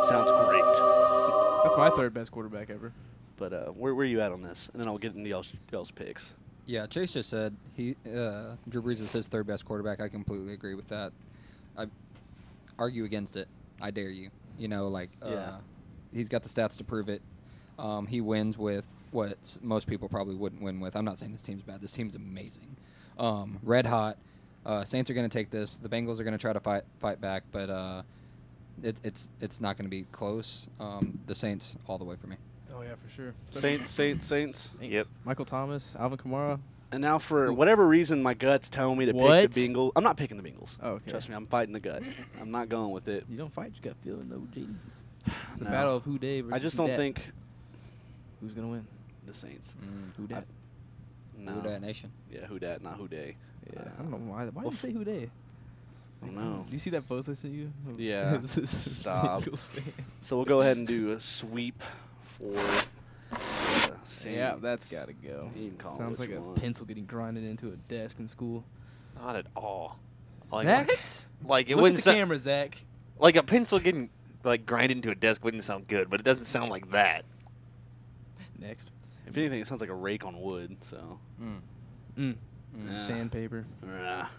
[SPEAKER 2] Sounds great.
[SPEAKER 5] That's my third best quarterback ever.
[SPEAKER 2] But where are you at on this? And then I'll get into y'all's picks.
[SPEAKER 3] Yeah, Chase just said Drew Brees is his third best quarterback. I completely agree with that. I argue against it. I dare you.
[SPEAKER 2] Yeah.
[SPEAKER 3] He's got the stats to prove it. He wins with what most people probably wouldn't win with. I'm not saying this team's bad. This team's amazing. Red hot. Saints are going to take this. The Bengals are going to try to fight back, but it's not going to be close. The Saints all the way for me.
[SPEAKER 5] Oh yeah, for sure.
[SPEAKER 2] Saints.
[SPEAKER 4] Yep.
[SPEAKER 5] Michael Thomas, Alvin Kamara.
[SPEAKER 2] And now, for whatever reason, my gut's telling me to
[SPEAKER 5] What?
[SPEAKER 2] pick the Bengals. I'm not picking the Bengals.
[SPEAKER 5] Oh, okay.
[SPEAKER 2] Trust me, I'm fighting the gut. I'm not going with it.
[SPEAKER 5] You don't fight, you got feeling though, Jaden. The
[SPEAKER 2] No.
[SPEAKER 5] battle of who Day versus
[SPEAKER 2] I just
[SPEAKER 5] who
[SPEAKER 2] don't
[SPEAKER 5] Dat.
[SPEAKER 2] think
[SPEAKER 5] Who's gonna win.
[SPEAKER 2] the Saints.
[SPEAKER 5] Who Dat?
[SPEAKER 2] No.
[SPEAKER 3] Who dat nation?
[SPEAKER 2] Yeah, who dat, not who day.
[SPEAKER 5] Yeah, I don't know why. Why did you say who Day?
[SPEAKER 2] I don't know.
[SPEAKER 5] Do you see that post I sent you? of-
[SPEAKER 2] Yeah.
[SPEAKER 5] of this
[SPEAKER 2] Stop.
[SPEAKER 5] Eagles fan?
[SPEAKER 2] So we'll go ahead and do a sweep for the Saints.
[SPEAKER 5] Yeah, that's gotta go.
[SPEAKER 2] You can call it
[SPEAKER 5] Sounds
[SPEAKER 2] what
[SPEAKER 5] like
[SPEAKER 2] you
[SPEAKER 5] a
[SPEAKER 2] want.
[SPEAKER 5] pencil getting grinded into a desk in school.
[SPEAKER 4] Not at all. Like,
[SPEAKER 5] Zach?
[SPEAKER 4] Like it
[SPEAKER 5] Look at
[SPEAKER 4] wouldn't
[SPEAKER 5] the
[SPEAKER 4] sound
[SPEAKER 5] camera, Zach.
[SPEAKER 4] like a pencil getting like grinded into a desk wouldn't sound good, but it doesn't sound like that.
[SPEAKER 5] Next.
[SPEAKER 2] If anything, it sounds like a rake on wood. So,
[SPEAKER 5] Mm.
[SPEAKER 2] Yeah.
[SPEAKER 5] Sandpaper.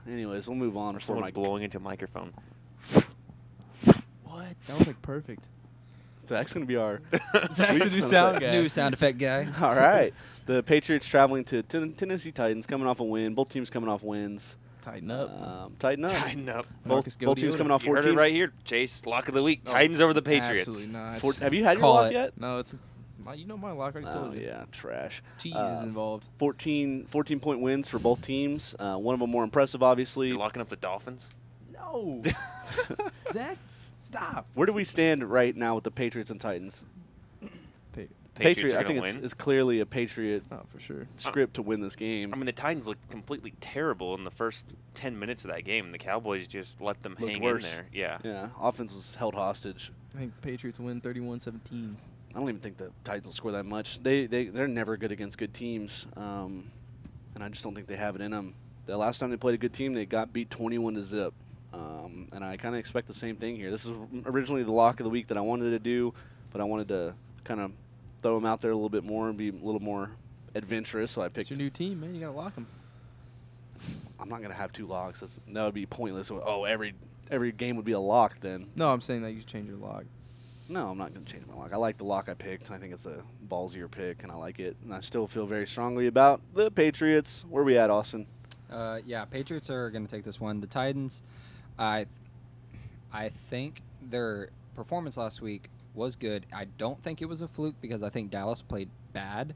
[SPEAKER 2] Anyways, we'll move on
[SPEAKER 4] Or
[SPEAKER 2] before
[SPEAKER 4] someone
[SPEAKER 2] my
[SPEAKER 4] blowing into a microphone.
[SPEAKER 5] What? That was like perfect.
[SPEAKER 2] Zach's gonna be our
[SPEAKER 5] Zach's the
[SPEAKER 2] sweep
[SPEAKER 5] new
[SPEAKER 2] sound
[SPEAKER 5] sound
[SPEAKER 2] effect.
[SPEAKER 5] guy.
[SPEAKER 3] New sound effect guy.
[SPEAKER 2] All right. The Patriots traveling to Tennessee Titans, coming off a win. Both teams coming off wins.
[SPEAKER 5] Tighten up.
[SPEAKER 2] Tighten up.
[SPEAKER 4] Tighten up.
[SPEAKER 2] Both
[SPEAKER 5] Marcus
[SPEAKER 2] teams
[SPEAKER 5] Godiota.
[SPEAKER 2] coming off
[SPEAKER 4] You heard
[SPEAKER 2] 14.
[SPEAKER 4] it right here, Chase. Lock of the week.
[SPEAKER 5] Oh,
[SPEAKER 4] Titans over the Patriots.
[SPEAKER 5] Absolutely not.
[SPEAKER 2] Have you had your
[SPEAKER 3] Call
[SPEAKER 2] lock
[SPEAKER 3] it.
[SPEAKER 2] yet?
[SPEAKER 5] No, it's you know my lock. I already
[SPEAKER 2] Oh,
[SPEAKER 5] told you.
[SPEAKER 2] yeah, trash.
[SPEAKER 5] Cheese is involved.
[SPEAKER 2] 14-point wins for both teams. One of them more impressive, obviously.
[SPEAKER 4] You're locking up the Dolphins.
[SPEAKER 5] No. Zach, stop.
[SPEAKER 2] Where do we stand right now with the Patriots and Titans?
[SPEAKER 4] Patriots are
[SPEAKER 2] I
[SPEAKER 4] gonna
[SPEAKER 2] think
[SPEAKER 4] win.
[SPEAKER 2] it's clearly a Patriot
[SPEAKER 5] Oh, for sure.
[SPEAKER 2] script to win this game.
[SPEAKER 4] I mean, the Titans looked completely terrible in the first 10 minutes of that game. The Cowboys just let them
[SPEAKER 2] Looked
[SPEAKER 4] hang
[SPEAKER 2] worse.
[SPEAKER 4] in there. Yeah.
[SPEAKER 2] Yeah, offense was held hostage.
[SPEAKER 5] I think Patriots win 31-17.
[SPEAKER 2] I don't even think the Titans will score that much. They're never good against good teams, and I just don't think they have it in them. The last time they played a good team, they got beat 21-0. And I kind of expect the same thing here. This is originally the lock of the week that I wanted to do, but I wanted to kind of throw them out there a little bit more and be a little more adventurous. So I
[SPEAKER 5] It's
[SPEAKER 2] picked.
[SPEAKER 5] your new team, man. You gotta lock them.
[SPEAKER 2] I'm not gonna have 2 locks. That would be pointless. Oh, every game would be a lock then.
[SPEAKER 5] No, I'm saying that you should change your lock.
[SPEAKER 2] No, I'm not going to change my lock. I like the lock I picked. I think it's a ballsier pick, and I like it. And I still feel very strongly about the Patriots. Where are we at, Austin?
[SPEAKER 3] Yeah, Patriots are going to take this one. The Titans, I think their performance last week was good. I don't think it was a fluke because I think Dallas played bad,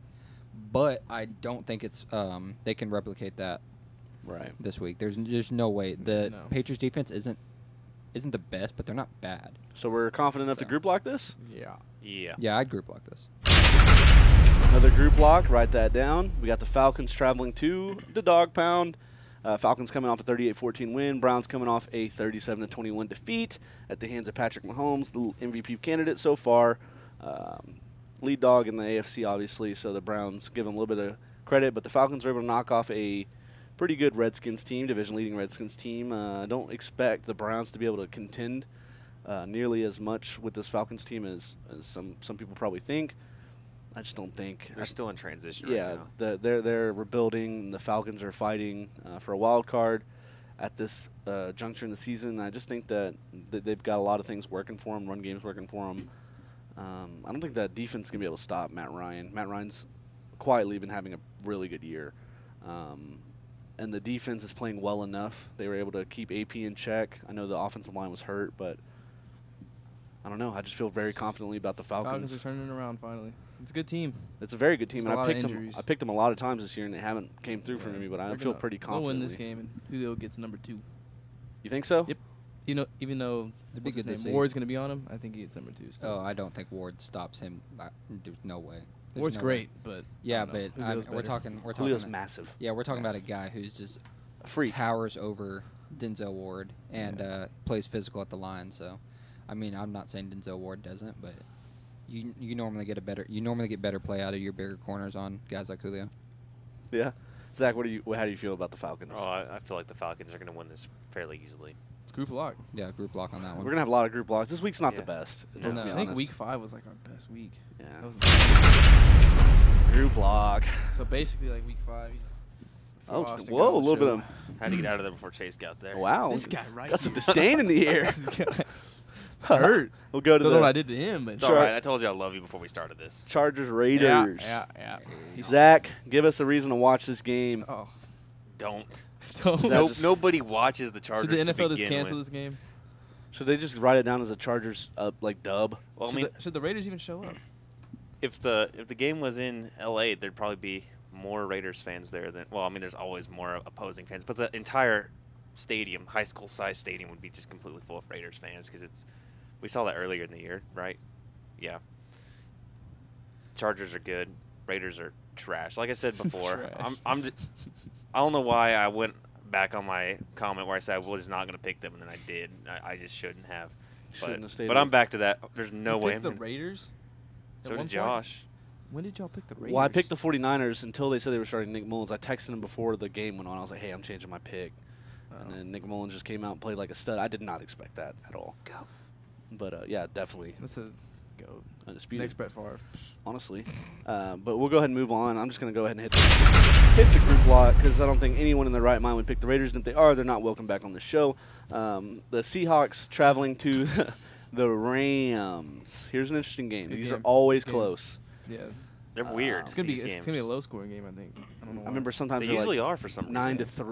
[SPEAKER 3] but I don't think it's they can replicate that
[SPEAKER 2] Right.
[SPEAKER 3] this week. There's no way. The
[SPEAKER 5] No.
[SPEAKER 3] Patriots defense isn't the best, but they're not bad.
[SPEAKER 2] So we're confident enough to
[SPEAKER 3] So.
[SPEAKER 2] group lock this?
[SPEAKER 5] Yeah.
[SPEAKER 4] Yeah.
[SPEAKER 3] Yeah, I'd group lock this.
[SPEAKER 2] Another group lock. Write that down. We got the Falcons traveling to the Dog Pound. Falcons coming off a 38-14 win. Browns coming off a 37-21 defeat at the hands of Patrick Mahomes, the MVP candidate so far. Lead dog in the AFC, obviously, so the Browns give them a little bit of credit. But the Falcons were able to knock off a pretty good Redskins team, division-leading Redskins team. Don't expect the Browns to be able to contend nearly as much with this Falcons team as some people probably think. I just don't think.
[SPEAKER 4] They're still in transition
[SPEAKER 2] Yeah,
[SPEAKER 4] right now.
[SPEAKER 2] they're rebuilding. The Falcons are fighting for a wild card at this juncture in the season. I just think that they've got a lot of things working for them. Run game's working for them. I don't think that defense is gonna be able to stop Matt Ryan. Matt Ryan's quietly been having a really good year, and the defense is playing well enough. They were able to keep AP in check. I know the offensive line was hurt, but I don't know. I just feel very confidently about the
[SPEAKER 5] Falcons are turning it around finally. It's a good team.
[SPEAKER 2] It's a very good team,
[SPEAKER 5] Just
[SPEAKER 2] and
[SPEAKER 5] a
[SPEAKER 2] I
[SPEAKER 5] lot of
[SPEAKER 2] picked them.
[SPEAKER 5] injuries.
[SPEAKER 2] I picked them a lot of times this year, and they haven't came through for
[SPEAKER 5] Yeah,
[SPEAKER 2] me. But I
[SPEAKER 5] they're
[SPEAKER 2] feel
[SPEAKER 5] gonna-
[SPEAKER 2] pretty
[SPEAKER 5] They'll
[SPEAKER 2] confident.
[SPEAKER 5] win this game, and Julio gets number 2.
[SPEAKER 2] You think so?
[SPEAKER 5] Yep. Even though
[SPEAKER 3] It'd be
[SPEAKER 5] what's his
[SPEAKER 3] good to
[SPEAKER 5] name?
[SPEAKER 3] see.
[SPEAKER 5] Ward's going to be on him, I think he gets number 2 still.
[SPEAKER 3] Oh, I don't think Ward stops him. There's no way. There's
[SPEAKER 5] Ward's
[SPEAKER 3] no
[SPEAKER 5] great,
[SPEAKER 3] way.
[SPEAKER 5] but
[SPEAKER 3] Yeah,
[SPEAKER 5] I don't know.
[SPEAKER 3] but
[SPEAKER 5] Julio's
[SPEAKER 3] we're
[SPEAKER 5] better.
[SPEAKER 3] talking.
[SPEAKER 2] Julio's massive.
[SPEAKER 3] Yeah, we're talking about a guy who's just
[SPEAKER 2] A freak.
[SPEAKER 3] towers over Denzel Ward and plays physical at the line. So, I mean, I'm not saying Denzel Ward doesn't, but you normally get better play out of your bigger corners on guys like Julio.
[SPEAKER 2] Yeah. Zach, how do you feel about the Falcons?
[SPEAKER 4] Oh, I feel like the Falcons are going to win this fairly easily.
[SPEAKER 5] It's group lock.
[SPEAKER 3] Yeah, group lock on that one.
[SPEAKER 2] We're gonna have a lot of group blocks. This week's not the
[SPEAKER 4] Yeah.
[SPEAKER 2] best.
[SPEAKER 4] No.
[SPEAKER 2] Let's be
[SPEAKER 5] I think
[SPEAKER 2] honest.
[SPEAKER 5] week 5 was like our best week.
[SPEAKER 2] Yeah.
[SPEAKER 5] That was
[SPEAKER 2] Group block.
[SPEAKER 5] so basically, like week 5.
[SPEAKER 2] Oh,
[SPEAKER 5] before Austin
[SPEAKER 2] whoa!
[SPEAKER 5] got
[SPEAKER 2] A
[SPEAKER 5] on the
[SPEAKER 2] little bit
[SPEAKER 5] show.
[SPEAKER 2] of
[SPEAKER 4] Had to get out of there before Chase got there.
[SPEAKER 2] wow.
[SPEAKER 5] This guy right
[SPEAKER 2] got some
[SPEAKER 5] here.
[SPEAKER 2] disdain in the air.
[SPEAKER 5] Hurt.
[SPEAKER 2] We'll go to
[SPEAKER 5] Don't know
[SPEAKER 2] the
[SPEAKER 5] what I did to him, but
[SPEAKER 4] It's all right. I told you I love you before we started this.
[SPEAKER 2] Chargers Raiders.
[SPEAKER 5] Yeah.
[SPEAKER 2] Zach, give us a reason to watch this game.
[SPEAKER 5] Oh.
[SPEAKER 4] Don't.
[SPEAKER 5] Don't.
[SPEAKER 2] That
[SPEAKER 4] No,
[SPEAKER 2] just-
[SPEAKER 4] nobody watches the
[SPEAKER 5] Should
[SPEAKER 4] Chargers
[SPEAKER 5] the
[SPEAKER 4] to
[SPEAKER 5] NFL just
[SPEAKER 4] begin
[SPEAKER 5] cancel
[SPEAKER 4] with.
[SPEAKER 5] this game?
[SPEAKER 2] Should they just write it down as a Chargers dub?
[SPEAKER 4] Well, I mean,
[SPEAKER 5] Should the Raiders even show up?
[SPEAKER 4] if the game was in LA, there'd probably be more Raiders fans there than. Well, I mean, there's always more opposing fans, but the entire stadium, high school size stadium, would be just completely full of Raiders fans because it's. We saw that earlier in the year, right? Yeah. Chargers are good. Raiders are trash. Like I said before,
[SPEAKER 5] Trash.
[SPEAKER 4] I don't know why I went back on my comment where I said I was not going to pick them, and then I did. I just shouldn't have.
[SPEAKER 2] Shouldn't have stayed
[SPEAKER 4] But
[SPEAKER 2] there.
[SPEAKER 4] I'm back to that. There's no
[SPEAKER 5] You
[SPEAKER 4] way.
[SPEAKER 5] picked
[SPEAKER 4] I'm
[SPEAKER 5] the
[SPEAKER 4] gonna-
[SPEAKER 5] Raiders?
[SPEAKER 4] So
[SPEAKER 5] At one
[SPEAKER 4] did
[SPEAKER 5] point?
[SPEAKER 4] Josh.
[SPEAKER 5] When did y'all pick the Raiders?
[SPEAKER 2] Well, I picked the 49ers until they said they were starting Nick Mullins. I texted him before the game went on. I was like, hey, I'm changing my pick. And then Nick Mullins just came out and played like a stud. I did not expect that at all.
[SPEAKER 4] Go.
[SPEAKER 2] But, yeah, definitely
[SPEAKER 5] That's a go.
[SPEAKER 2] undisputed.
[SPEAKER 5] Next Brett Favre.
[SPEAKER 2] Honestly. But we'll go ahead and move on. I'm just going to go ahead and hit the group lot because I don't think anyone in their right mind would pick the Raiders. And if they are, they're not welcome back on the show. The Seahawks traveling to the Rams. Here's an interesting game.
[SPEAKER 5] Good
[SPEAKER 2] These
[SPEAKER 5] game.
[SPEAKER 2] are always
[SPEAKER 5] Good game.
[SPEAKER 2] close.
[SPEAKER 5] Yeah.
[SPEAKER 4] They're weird.
[SPEAKER 5] It's gonna be
[SPEAKER 4] these
[SPEAKER 5] it's gonna be a
[SPEAKER 4] games.
[SPEAKER 5] low scoring game, I think. I don't know.
[SPEAKER 2] I
[SPEAKER 5] why.
[SPEAKER 2] remember sometimes
[SPEAKER 4] They
[SPEAKER 2] they're
[SPEAKER 4] usually
[SPEAKER 2] like
[SPEAKER 4] are for some reason.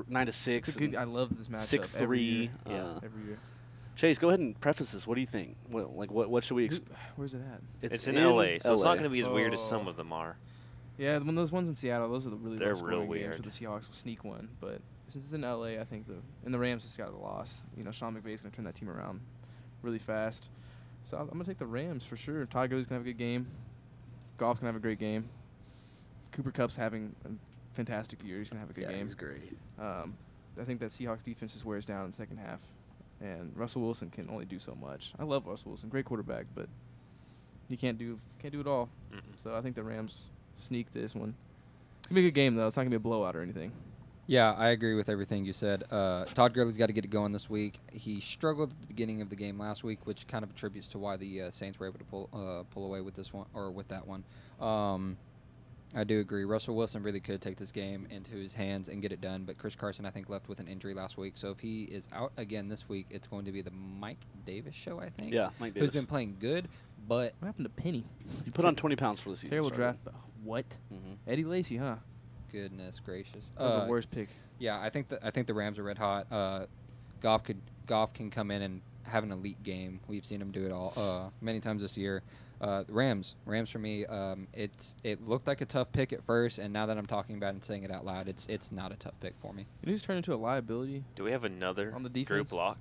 [SPEAKER 2] 9 to 6.
[SPEAKER 5] It's a good, I love this matchup.
[SPEAKER 2] 6-3.
[SPEAKER 5] every year.
[SPEAKER 4] Yeah.
[SPEAKER 5] Every year.
[SPEAKER 2] Chase, go ahead and preface this. What do you think? What should we expect?
[SPEAKER 5] Where's it at?
[SPEAKER 4] It's in LA, so it's not
[SPEAKER 2] LA.
[SPEAKER 4] going to be as weird as
[SPEAKER 5] Oh.
[SPEAKER 4] some of them are.
[SPEAKER 5] Yeah, when those ones in Seattle, those are the really
[SPEAKER 4] They're
[SPEAKER 5] low scoring
[SPEAKER 4] real
[SPEAKER 5] games
[SPEAKER 4] weird.
[SPEAKER 5] where the Seahawks will sneak one. But since it's in LA, I think the Rams just got a loss. You know, Sean McVay's gonna turn that team around really fast. So I'm gonna take the Rams for sure. Todd Gurley's gonna have a good game. Goff's gonna have a great game. Cooper Kupp's having a fantastic year. He's gonna have a good
[SPEAKER 2] Yeah,
[SPEAKER 5] game.
[SPEAKER 2] he's great.
[SPEAKER 5] I think that Seahawks defense just wears down in the second half, and Russell Wilson can only do so much. I love Russell Wilson, great quarterback, but he can't do it all.
[SPEAKER 4] Mm-mm.
[SPEAKER 5] So I think the Rams sneak this one. It's gonna be a good game though. It's not gonna be a blowout or anything.
[SPEAKER 3] Yeah, I agree with everything you said. Todd Gurley's got to get it going this week. He struggled at the beginning of the game last week, which kind of attributes to why the Saints were able to pull away with this one or with that one. I do agree. Russell Wilson really could take this game into his hands and get it done, but Chris Carson, I think, left with an injury last week. So if he is out again this week, it's going to be the Mike Davis show, I think.
[SPEAKER 2] Yeah, Mike
[SPEAKER 3] Who's
[SPEAKER 2] Davis.
[SPEAKER 3] been playing good, But
[SPEAKER 5] What happened to Penny?
[SPEAKER 2] You put on 20 pounds for the season.
[SPEAKER 5] Terrible
[SPEAKER 2] started.
[SPEAKER 5] draft. What?
[SPEAKER 2] Mhm.
[SPEAKER 5] Eddie Lacy, huh?
[SPEAKER 3] goodness gracious,
[SPEAKER 5] That was the worst pick.
[SPEAKER 3] Yeah, I think the Rams are red hot. Goff can come in and have an elite game. We've seen him do it all many times this year. Rams for me. It looked like a tough pick at first, and now that I'm talking about it and saying it out loud, it's not a tough pick for me.
[SPEAKER 5] You know who's turned into a liability?
[SPEAKER 4] Do we have another
[SPEAKER 5] On the
[SPEAKER 4] Drew
[SPEAKER 5] defense?
[SPEAKER 4] block?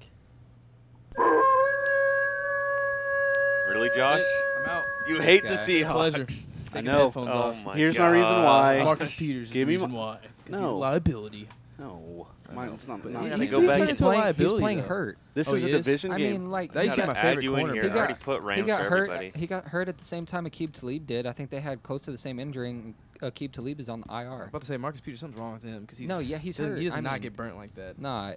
[SPEAKER 4] Really, Josh?
[SPEAKER 5] I'm out.
[SPEAKER 4] You hate the
[SPEAKER 3] guy.
[SPEAKER 4] Seahawks.
[SPEAKER 5] Pleasure.
[SPEAKER 2] I
[SPEAKER 5] Taking
[SPEAKER 2] know.
[SPEAKER 5] headphones
[SPEAKER 4] Oh
[SPEAKER 5] off.
[SPEAKER 4] my
[SPEAKER 2] Here's
[SPEAKER 4] God.
[SPEAKER 2] my reason why.
[SPEAKER 5] Marcus Peters is
[SPEAKER 2] Give
[SPEAKER 5] the
[SPEAKER 2] me
[SPEAKER 5] reason
[SPEAKER 2] my-
[SPEAKER 5] why. 'Cause he's a
[SPEAKER 2] No.
[SPEAKER 5] liability.
[SPEAKER 2] No,
[SPEAKER 5] I
[SPEAKER 2] mine,
[SPEAKER 5] know.
[SPEAKER 2] it's not.
[SPEAKER 5] But
[SPEAKER 2] not
[SPEAKER 5] he's-
[SPEAKER 2] gonna
[SPEAKER 5] he's
[SPEAKER 2] go
[SPEAKER 5] still
[SPEAKER 2] back.
[SPEAKER 5] turning
[SPEAKER 3] He's
[SPEAKER 5] into a
[SPEAKER 3] playing,
[SPEAKER 5] liability,
[SPEAKER 3] he's playing
[SPEAKER 5] though.
[SPEAKER 3] hurt.
[SPEAKER 2] This
[SPEAKER 5] Oh,
[SPEAKER 2] is a
[SPEAKER 5] he is?
[SPEAKER 2] division
[SPEAKER 3] I
[SPEAKER 2] game.
[SPEAKER 3] mean, like
[SPEAKER 5] That used to be my
[SPEAKER 4] Gotta
[SPEAKER 5] favorite
[SPEAKER 4] add you in
[SPEAKER 5] corner.
[SPEAKER 4] here.
[SPEAKER 3] He
[SPEAKER 4] I
[SPEAKER 3] got-
[SPEAKER 4] already put
[SPEAKER 3] He
[SPEAKER 4] Rams
[SPEAKER 3] got
[SPEAKER 4] for
[SPEAKER 3] hurt.
[SPEAKER 4] everybody.
[SPEAKER 3] He got hurt at the same time Aqib Talib did. I think they had close to the same injury. And Aqib Talib is on the
[SPEAKER 5] I'm
[SPEAKER 3] IR.
[SPEAKER 5] about to say Marcus Peters, something's wrong with him because he's
[SPEAKER 3] No, yeah, he's
[SPEAKER 5] doesn't-
[SPEAKER 3] hurt.
[SPEAKER 5] He does
[SPEAKER 3] I
[SPEAKER 5] not
[SPEAKER 3] mean-
[SPEAKER 5] get burnt like that.
[SPEAKER 3] Nah,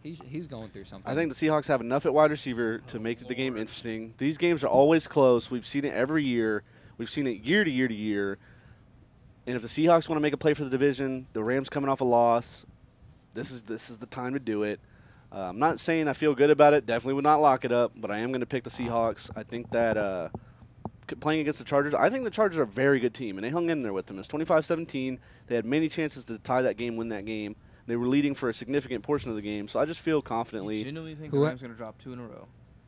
[SPEAKER 3] he's going through something.
[SPEAKER 2] I think the Seahawks have enough at wide receiver to make the game interesting. These games are always close. We've seen it every year. We've seen it year to year to year. And if the Seahawks want to make a play for the division, the Rams coming off a loss, this is the time to do it. I'm not saying I feel good about it. Definitely would not lock it up, but I am going to pick the Seahawks. I think that playing against the Chargers, I think the Chargers are a very good team, and they hung in there with them. It's 25-17. They had many chances to tie that game, win that game. They were leading for a significant portion of the game, so I just feel
[SPEAKER 5] You
[SPEAKER 2] confidently.
[SPEAKER 5] genuinely think
[SPEAKER 3] Who
[SPEAKER 5] the
[SPEAKER 3] ha-
[SPEAKER 5] Rams going to drop 2 in a row?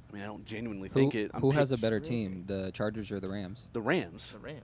[SPEAKER 2] I mean, I don't genuinely
[SPEAKER 3] who,
[SPEAKER 2] think it.
[SPEAKER 3] who has a
[SPEAKER 2] picked
[SPEAKER 3] better team, the Chargers or the Rams?
[SPEAKER 2] The Rams.
[SPEAKER 5] The Rams.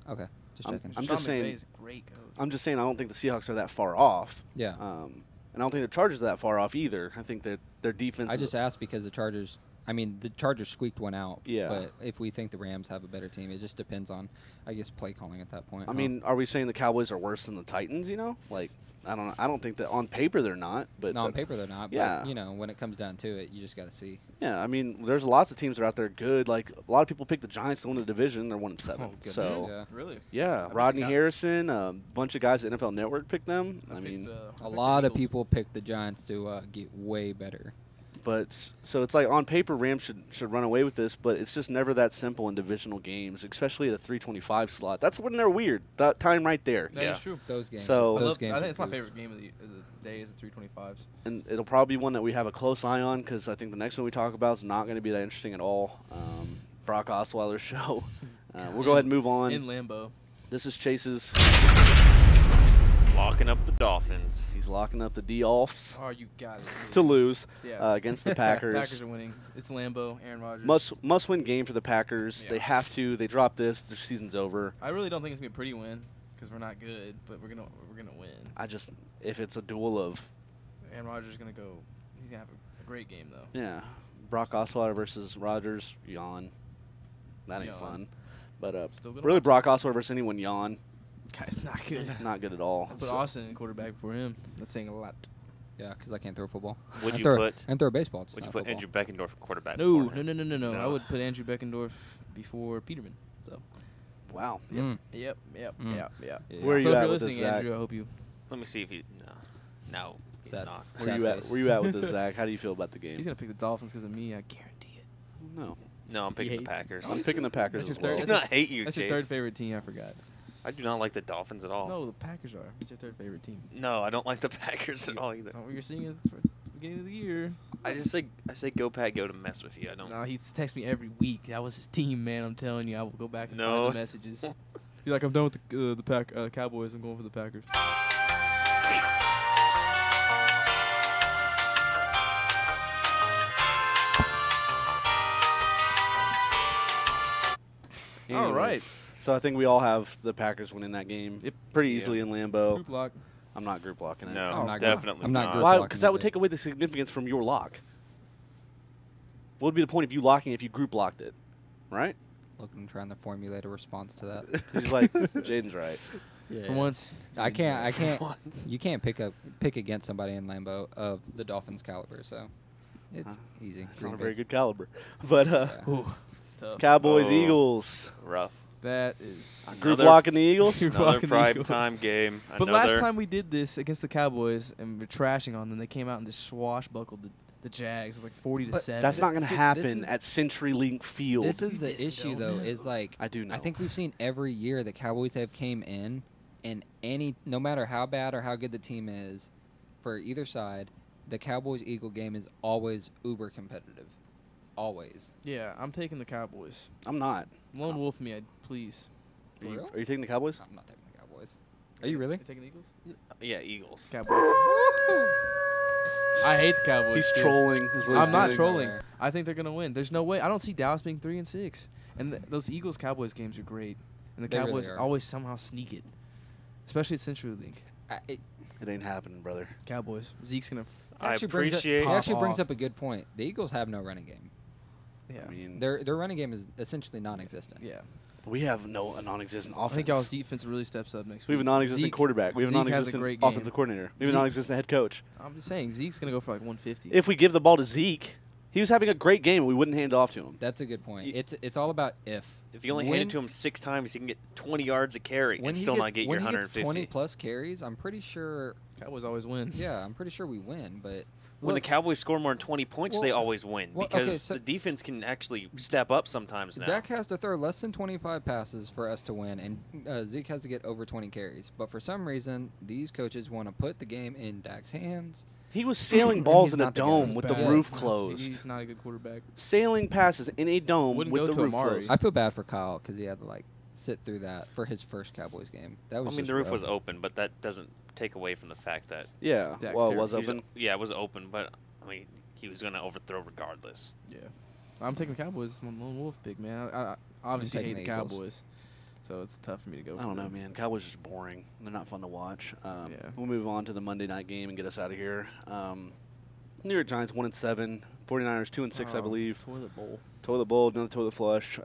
[SPEAKER 3] Okay, just
[SPEAKER 2] I'm-
[SPEAKER 3] checking.
[SPEAKER 2] I'm
[SPEAKER 5] Sean
[SPEAKER 2] just saying-
[SPEAKER 5] McVay's a great coach.
[SPEAKER 2] I'm just saying I don't think the Seahawks are that far off.
[SPEAKER 3] Yeah.
[SPEAKER 2] And I don't think the Chargers are that far off either. I think that their defense
[SPEAKER 3] I
[SPEAKER 2] is
[SPEAKER 3] just asked because the Chargers. I mean, the Chargers squeaked one out.
[SPEAKER 2] Yeah.
[SPEAKER 3] But if we think the Rams have a better team, it just depends on, I guess, play calling at that point.
[SPEAKER 2] I mean, are we saying the Cowboys are worse than the Titans, you know? Like I don't think that on paper they're not, but
[SPEAKER 3] no, on paper they're not.
[SPEAKER 2] yeah.
[SPEAKER 3] But, you know, when it comes down to it, you just got to see.
[SPEAKER 2] yeah, I mean, there's lots of teams that are out there good. Like a lot of people pick the Giants to win the division. They're 1-7.
[SPEAKER 5] Oh, goodness.
[SPEAKER 2] so
[SPEAKER 3] Yeah.
[SPEAKER 5] Really?
[SPEAKER 2] yeah,
[SPEAKER 5] picked
[SPEAKER 2] Rodney
[SPEAKER 5] the Cow-
[SPEAKER 2] Harrison, a bunch of guys at NFL Network picked them. I
[SPEAKER 5] picked,
[SPEAKER 2] mean,
[SPEAKER 5] I
[SPEAKER 3] A
[SPEAKER 5] picked
[SPEAKER 3] lot
[SPEAKER 5] the
[SPEAKER 3] of
[SPEAKER 5] Eagles.
[SPEAKER 3] people picked the Giants to get way better.
[SPEAKER 2] but so it's like on paper Rams should run away with this, but it's just never that simple in divisional games, especially at a 325 slot. That's when they're weird. That time right there.
[SPEAKER 5] That is
[SPEAKER 4] Yeah.
[SPEAKER 5] true.
[SPEAKER 3] Those games.
[SPEAKER 2] So-
[SPEAKER 5] I,
[SPEAKER 3] those
[SPEAKER 5] love,
[SPEAKER 3] games.
[SPEAKER 5] I think
[SPEAKER 3] are
[SPEAKER 5] it's my
[SPEAKER 3] good.
[SPEAKER 5] favorite game of the day is the 325s.
[SPEAKER 2] And it'll probably be one that we have a close eye on because I think the next one we talk about is not going to be that interesting at all. Brock Osweiler's show. We'll go ahead and move on.
[SPEAKER 5] In Lambeau.
[SPEAKER 2] This is Chase's.
[SPEAKER 4] Locking up the Dolphins.
[SPEAKER 2] He's locking up the D-Offs
[SPEAKER 5] Oh, you got it.
[SPEAKER 2] to lose
[SPEAKER 5] Yeah.
[SPEAKER 2] against the Packers.
[SPEAKER 5] Packers are winning. It's Lambeau, Aaron Rodgers.
[SPEAKER 2] Must win game for the Packers.
[SPEAKER 5] Yeah.
[SPEAKER 2] They have to. They drop this. Their season's over.
[SPEAKER 5] I really don't think it's gonna be a pretty win because we're not good, but we're gonna win.
[SPEAKER 2] I just if it's a duel of
[SPEAKER 5] Aaron Rodgers is gonna go. He's gonna have a great game though.
[SPEAKER 2] yeah, Brock Osweiler versus Rodgers. Yawn. That ain't
[SPEAKER 5] Yawn.
[SPEAKER 2] fun. But
[SPEAKER 5] Still gonna
[SPEAKER 2] really,
[SPEAKER 5] watch
[SPEAKER 2] Brock Osweiler versus anyone. Yawn.
[SPEAKER 5] Guy's not good.
[SPEAKER 2] Not good at all.
[SPEAKER 5] I put
[SPEAKER 2] So-
[SPEAKER 5] Austin in quarterback before him. That's saying a lot.
[SPEAKER 3] Yeah, because I can't throw football.
[SPEAKER 4] Would
[SPEAKER 3] And
[SPEAKER 4] you
[SPEAKER 3] throw,
[SPEAKER 4] put?
[SPEAKER 3] and throw a baseball? It's
[SPEAKER 4] Would you
[SPEAKER 3] not
[SPEAKER 4] put
[SPEAKER 3] football.
[SPEAKER 4] Andrew Beckendorf at quarterback?
[SPEAKER 5] No,
[SPEAKER 4] before
[SPEAKER 5] no,
[SPEAKER 4] him?
[SPEAKER 5] no, no, no, no. I
[SPEAKER 4] No.
[SPEAKER 5] would put Andrew Beckendorf before Peterman. So.
[SPEAKER 2] Wow.
[SPEAKER 3] Mm.
[SPEAKER 5] Yep.
[SPEAKER 3] Mm.
[SPEAKER 5] Yeah.
[SPEAKER 3] Yeah.
[SPEAKER 2] Where are
[SPEAKER 5] so
[SPEAKER 2] you
[SPEAKER 5] if
[SPEAKER 2] at
[SPEAKER 5] you're
[SPEAKER 2] with
[SPEAKER 5] listening,
[SPEAKER 2] this, Zach?
[SPEAKER 5] Andrew, I hope you.
[SPEAKER 4] Let me see if he. No, he's
[SPEAKER 3] Sad.
[SPEAKER 4] not.
[SPEAKER 2] Where
[SPEAKER 3] Sad
[SPEAKER 2] you at?
[SPEAKER 3] face.
[SPEAKER 2] Where you at with this, Zach? How do you feel about the game?
[SPEAKER 5] He's gonna pick the Dolphins because of me. I guarantee it.
[SPEAKER 2] No,
[SPEAKER 4] No, I'm picking
[SPEAKER 5] He
[SPEAKER 4] the
[SPEAKER 5] hates-
[SPEAKER 4] Packers.
[SPEAKER 2] I'm picking the Packers
[SPEAKER 5] That's
[SPEAKER 2] as
[SPEAKER 5] your
[SPEAKER 2] well.
[SPEAKER 4] I
[SPEAKER 5] third-
[SPEAKER 4] do not hate you,
[SPEAKER 5] That's
[SPEAKER 4] Chase.
[SPEAKER 5] your third favorite team. I forgot.
[SPEAKER 4] I do not like the Dolphins at all.
[SPEAKER 5] No, the Packers are. It's your third favorite team.
[SPEAKER 4] No, I don't like the Packers at all either.
[SPEAKER 5] That's not what you're seeing at the beginning of the year.
[SPEAKER 4] I say go Pack, go to mess with you. I don't.
[SPEAKER 5] No, he texts me every week. That was his team, man. I'm telling you, I will go back and
[SPEAKER 4] No.
[SPEAKER 5] find the messages. Be like, I'm done with the Cowboys. I'm going for the Packers. All right.
[SPEAKER 2] So I think we all have the Packers winning that game
[SPEAKER 5] Yep.
[SPEAKER 2] pretty easily in Lambeau.
[SPEAKER 5] Group lock.
[SPEAKER 2] I'm not group locking it.
[SPEAKER 4] No,
[SPEAKER 3] I'm not
[SPEAKER 4] definitely
[SPEAKER 3] I'm not
[SPEAKER 4] not.
[SPEAKER 3] group
[SPEAKER 2] Why?
[SPEAKER 3] locking
[SPEAKER 2] Because that
[SPEAKER 3] it.
[SPEAKER 2] would take away the significance from your lock. What would be the point of you locking if you group locked it, right?
[SPEAKER 3] Looking, trying to formulate a response to that.
[SPEAKER 2] He's like, Jaden's right.
[SPEAKER 3] Yeah.
[SPEAKER 5] For once.
[SPEAKER 3] I can't. You can't pick against somebody in Lambeau of the Dolphins' caliber. So it's easy.
[SPEAKER 2] It's not
[SPEAKER 3] Green
[SPEAKER 2] a very
[SPEAKER 3] Bay.
[SPEAKER 2] good caliber. But
[SPEAKER 3] Yeah.
[SPEAKER 5] Ooh, tough.
[SPEAKER 2] Cowboys,
[SPEAKER 4] Oh.
[SPEAKER 2] Eagles.
[SPEAKER 4] Rough.
[SPEAKER 5] That is.
[SPEAKER 2] Group
[SPEAKER 4] Another-
[SPEAKER 2] locking the Eagles.
[SPEAKER 5] Group
[SPEAKER 4] Another
[SPEAKER 5] locking the
[SPEAKER 4] prime
[SPEAKER 5] Eagles.
[SPEAKER 4] time game.
[SPEAKER 5] But
[SPEAKER 4] Another,
[SPEAKER 5] last time we did this against the Cowboys and we're trashing on them, they came out and just swashbuckled the Jags. It was like 40-7.
[SPEAKER 2] That's not going to
[SPEAKER 3] See, this
[SPEAKER 2] happen
[SPEAKER 3] is-
[SPEAKER 2] at CenturyLink Field.
[SPEAKER 3] This is the
[SPEAKER 5] This
[SPEAKER 3] issue,
[SPEAKER 5] don't
[SPEAKER 3] though.
[SPEAKER 5] know.
[SPEAKER 3] Is like
[SPEAKER 2] I do know.
[SPEAKER 3] I think we've seen every year the Cowboys have came in, and no matter how bad or how good the team is, for either side, the Cowboys Eagle game is always uber competitive, always.
[SPEAKER 5] Yeah, I'm taking the Cowboys.
[SPEAKER 2] I'm not.
[SPEAKER 5] Lone wolf me, please.
[SPEAKER 3] For
[SPEAKER 2] Are
[SPEAKER 3] real?
[SPEAKER 2] you taking the Cowboys?
[SPEAKER 3] I'm not taking the Cowboys. Are you really?
[SPEAKER 5] You taking the Eagles?
[SPEAKER 4] Yeah, Eagles.
[SPEAKER 5] Cowboys. I hate the Cowboys.
[SPEAKER 2] He's
[SPEAKER 5] too.
[SPEAKER 2] trolling. Is what
[SPEAKER 5] I'm
[SPEAKER 2] he's
[SPEAKER 5] not
[SPEAKER 2] doing.
[SPEAKER 5] trolling.
[SPEAKER 3] Nowhere.
[SPEAKER 5] I think they're gonna win. There's no way. I don't see Dallas being 3-6. And those Eagles Cowboys games are great. And the
[SPEAKER 3] They really
[SPEAKER 5] Cowboys
[SPEAKER 3] are.
[SPEAKER 5] always somehow sneak it, especially at Century League.
[SPEAKER 2] It ain't happening, brother.
[SPEAKER 5] Cowboys. Zeke's gonna.
[SPEAKER 4] I
[SPEAKER 3] He
[SPEAKER 4] appreciate.
[SPEAKER 3] actually
[SPEAKER 5] Pop
[SPEAKER 3] brings
[SPEAKER 5] off.
[SPEAKER 3] up a good point. The Eagles have no running game.
[SPEAKER 5] Yeah.
[SPEAKER 2] I mean,
[SPEAKER 3] Their running game is essentially non-existent.
[SPEAKER 5] Yeah.
[SPEAKER 2] we have a non-existent offense.
[SPEAKER 5] I think y'all's defense really steps up next week.
[SPEAKER 2] We have a non-existent
[SPEAKER 5] Zeke-
[SPEAKER 2] quarterback. We have a
[SPEAKER 5] Zeke has a
[SPEAKER 2] non-existent
[SPEAKER 5] great game.
[SPEAKER 2] offensive coordinator. We have a
[SPEAKER 5] Zeke-
[SPEAKER 2] non-existent head coach.
[SPEAKER 5] I'm just saying Zeke's gonna go for like 150.
[SPEAKER 2] If we give the ball to Zeke, he was having a great game. We wouldn't hand it off to him.
[SPEAKER 3] That's a good point.
[SPEAKER 4] Ye-
[SPEAKER 3] It's all about if.
[SPEAKER 4] If you only hand it to him 6 times, he can get 20 yards a carry and still not get your
[SPEAKER 3] when he gets
[SPEAKER 4] 150.
[SPEAKER 3] 20 plus carries, I'm pretty sure.
[SPEAKER 5] Cowboys always win.
[SPEAKER 3] Yeah, I'm pretty sure we win. But
[SPEAKER 4] When the
[SPEAKER 3] look,
[SPEAKER 4] Cowboys score more than 20 points, they
[SPEAKER 3] Well-
[SPEAKER 4] always win
[SPEAKER 3] well,
[SPEAKER 4] because
[SPEAKER 3] okay, so-
[SPEAKER 4] the defense can actually step up sometimes now.
[SPEAKER 3] Dak has to throw less than 25 passes for us to win, and Zeke has to get over 20 carries. But for some reason, these coaches want to put the game in Dak's hands.
[SPEAKER 2] He was sailing
[SPEAKER 3] And
[SPEAKER 2] balls
[SPEAKER 3] he's
[SPEAKER 2] in a
[SPEAKER 3] not the guy.
[SPEAKER 2] dome
[SPEAKER 5] He's
[SPEAKER 2] with the
[SPEAKER 5] bad.
[SPEAKER 2] roof
[SPEAKER 5] He's
[SPEAKER 2] closed.
[SPEAKER 5] not a good quarterback.
[SPEAKER 2] Sailing passes in a dome
[SPEAKER 5] Wouldn't
[SPEAKER 2] with
[SPEAKER 5] go
[SPEAKER 2] the
[SPEAKER 5] to
[SPEAKER 2] roof
[SPEAKER 5] Amari.
[SPEAKER 2] closed.
[SPEAKER 3] I feel bad for Kyle because he had to sit through that for his first Cowboys game. That was
[SPEAKER 4] I mean,
[SPEAKER 3] just
[SPEAKER 4] the roof
[SPEAKER 3] rough.
[SPEAKER 4] was open, but that doesn't take away from the fact that
[SPEAKER 2] Yeah,
[SPEAKER 5] Dak's
[SPEAKER 2] well, it was
[SPEAKER 4] he was-
[SPEAKER 2] open.
[SPEAKER 4] yeah, it was open, but I mean, he was going to overthrow regardless.
[SPEAKER 5] Yeah. I'm taking the Cowboys. I'm a lone wolf pick, man. I obviously hate
[SPEAKER 3] taking
[SPEAKER 5] the
[SPEAKER 3] the Eagles.
[SPEAKER 5] Cowboys, so it's tough for me to go.
[SPEAKER 2] I don't
[SPEAKER 5] for
[SPEAKER 2] know,
[SPEAKER 5] them.
[SPEAKER 2] man. Cowboys are just boring. They're not fun to watch.
[SPEAKER 5] Yeah.
[SPEAKER 2] We'll move on to the Monday night game and get us out of here. New York Giants 1-7, 49ers 2-6, I believe.
[SPEAKER 5] Toilet bowl.
[SPEAKER 2] Toilet bowl, another toilet flush.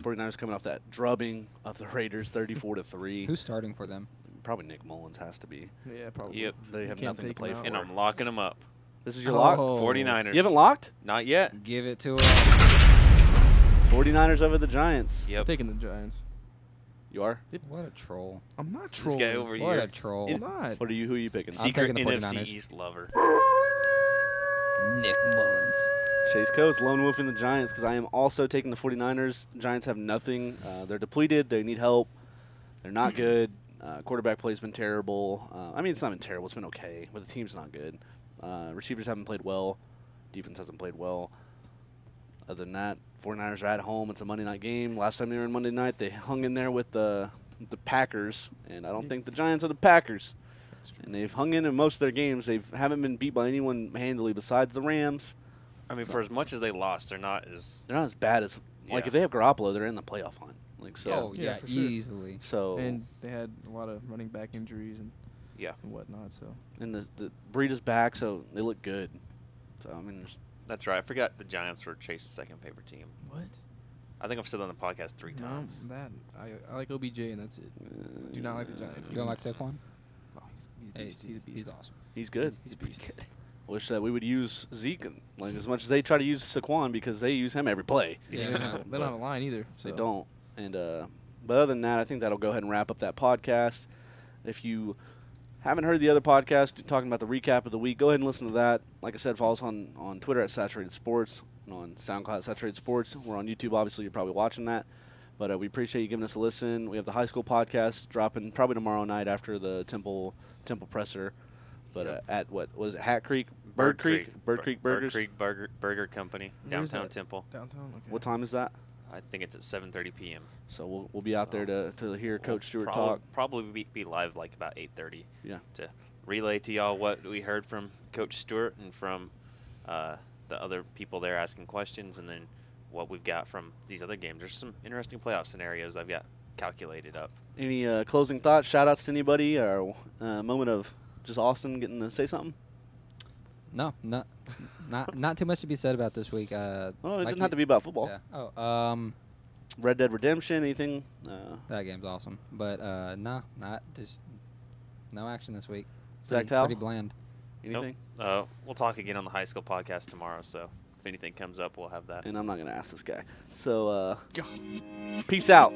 [SPEAKER 2] 49ers coming off that drubbing of the Raiders, 34-3.
[SPEAKER 3] Who's starting for them?
[SPEAKER 2] Probably Nick Mullins has to be.
[SPEAKER 5] Yeah, probably.
[SPEAKER 4] Yep.
[SPEAKER 2] They have
[SPEAKER 5] can't
[SPEAKER 2] nothing to
[SPEAKER 5] take
[SPEAKER 2] play
[SPEAKER 5] him
[SPEAKER 2] for.
[SPEAKER 5] out.
[SPEAKER 4] And I'm locking him up.
[SPEAKER 2] This is your lock.
[SPEAKER 3] Oh.
[SPEAKER 4] 49ers.
[SPEAKER 2] You haven't locked?
[SPEAKER 4] Not yet.
[SPEAKER 3] Give it to him.
[SPEAKER 2] 49ers over the Giants.
[SPEAKER 5] I'm
[SPEAKER 4] Yep.
[SPEAKER 5] taking the Giants.
[SPEAKER 2] You are?
[SPEAKER 3] What a troll.
[SPEAKER 5] I'm not
[SPEAKER 4] This
[SPEAKER 5] trolling.
[SPEAKER 4] guy over
[SPEAKER 3] What
[SPEAKER 4] here.
[SPEAKER 3] a troll.
[SPEAKER 5] I'm not.
[SPEAKER 2] What are you? Who are you picking?
[SPEAKER 4] Secret
[SPEAKER 3] taking the
[SPEAKER 4] NFC
[SPEAKER 3] 49ers.
[SPEAKER 4] East lover.
[SPEAKER 3] Nick Mullins.
[SPEAKER 2] Chase Coates, lone wolf in the Giants, because I am also taking the 49ers. Giants have nothing. They're depleted. They need help. They're not good. Quarterback play's been terrible. I mean, it's not been terrible. It's been okay, but the team's not good. Receivers haven't played well. Defense hasn't played well. Other than that, 49ers are at home. It's a Monday night game. Last time they were in Monday night, they hung in there with the Packers, and I don't think the Giants are the Packers. And they've hung in most of their games. They haven't been beat by anyone handily besides the Rams.
[SPEAKER 4] I mean, for as much as they lost, they're not as.
[SPEAKER 2] They're not as bad as like
[SPEAKER 4] Yeah.
[SPEAKER 2] if they have Garoppolo, they're in the playoff hunt. Like so.
[SPEAKER 3] Oh,
[SPEAKER 5] Yeah,
[SPEAKER 3] yeah,
[SPEAKER 5] for sure.
[SPEAKER 3] easily.
[SPEAKER 2] So
[SPEAKER 5] And they had a lot of running back injuries and
[SPEAKER 4] Yeah.
[SPEAKER 5] whatnot. So
[SPEAKER 2] and the Breed is back, so they look good. So I mean,
[SPEAKER 4] That's right. I forgot the Giants were Chase's second favorite team.
[SPEAKER 5] what?
[SPEAKER 4] I think I've said that on the podcast 3 times.
[SPEAKER 5] That I like OBJ and that's it. Do not like the Giants.
[SPEAKER 3] You don't like Saquon?
[SPEAKER 5] Oh, he's a
[SPEAKER 3] Hey,
[SPEAKER 5] beast. He's a beast.
[SPEAKER 3] He's awesome.
[SPEAKER 2] he's good.
[SPEAKER 5] He's a beast.
[SPEAKER 2] Wish that we would use Zeke like as much as they try to use Saquon because they use him every play.
[SPEAKER 5] Yeah, they don't have a line either.
[SPEAKER 2] They
[SPEAKER 5] so.
[SPEAKER 2] don't. And but other than that, I think that'll go ahead and wrap up that podcast. If you haven't heard the other podcast talking about the recap of the week, go ahead and listen to that. Like I said, follow us on Twitter at Saturated Sports and on SoundCloud at Saturated Sports. We're on YouTube, obviously. You're probably watching that. But we appreciate you giving us a listen. We have the high school podcast dropping probably tomorrow night after the Temple Presser. But at what was it? Hat Creek? Bird Creek Burgers?
[SPEAKER 4] Bird Creek Burger Company,
[SPEAKER 5] Where's
[SPEAKER 4] downtown
[SPEAKER 5] that?
[SPEAKER 4] Temple.
[SPEAKER 5] Downtown. Okay.
[SPEAKER 2] What time is that?
[SPEAKER 4] I think it's at 7:30 p.m.
[SPEAKER 2] So we'll be out there to hear Coach Stewart
[SPEAKER 4] We'll
[SPEAKER 2] talk.
[SPEAKER 4] Probably be live like about 8:30.
[SPEAKER 2] Yeah.
[SPEAKER 4] To relay to y'all what we heard from Coach Stewart and from the other people there asking questions, and then what we've got from these other games. There's some interesting playoff scenarios I've got calculated up.
[SPEAKER 2] Any closing thoughts, shout-outs to anybody, or a moment of just Austin getting to say something?
[SPEAKER 3] No, not too much to be said about this week.
[SPEAKER 2] Well, it
[SPEAKER 3] like
[SPEAKER 2] doesn't have to be about football.
[SPEAKER 3] Yeah. Oh,
[SPEAKER 2] Red Dead Redemption, anything?
[SPEAKER 3] that game's awesome. But no, not just no action this week.
[SPEAKER 2] Zach Tao?
[SPEAKER 3] Pretty bland.
[SPEAKER 2] Anything?
[SPEAKER 4] We'll talk again on the high school podcast tomorrow, so if anything comes up, we'll have that.
[SPEAKER 2] And I'm not going to ask this guy. So, peace out.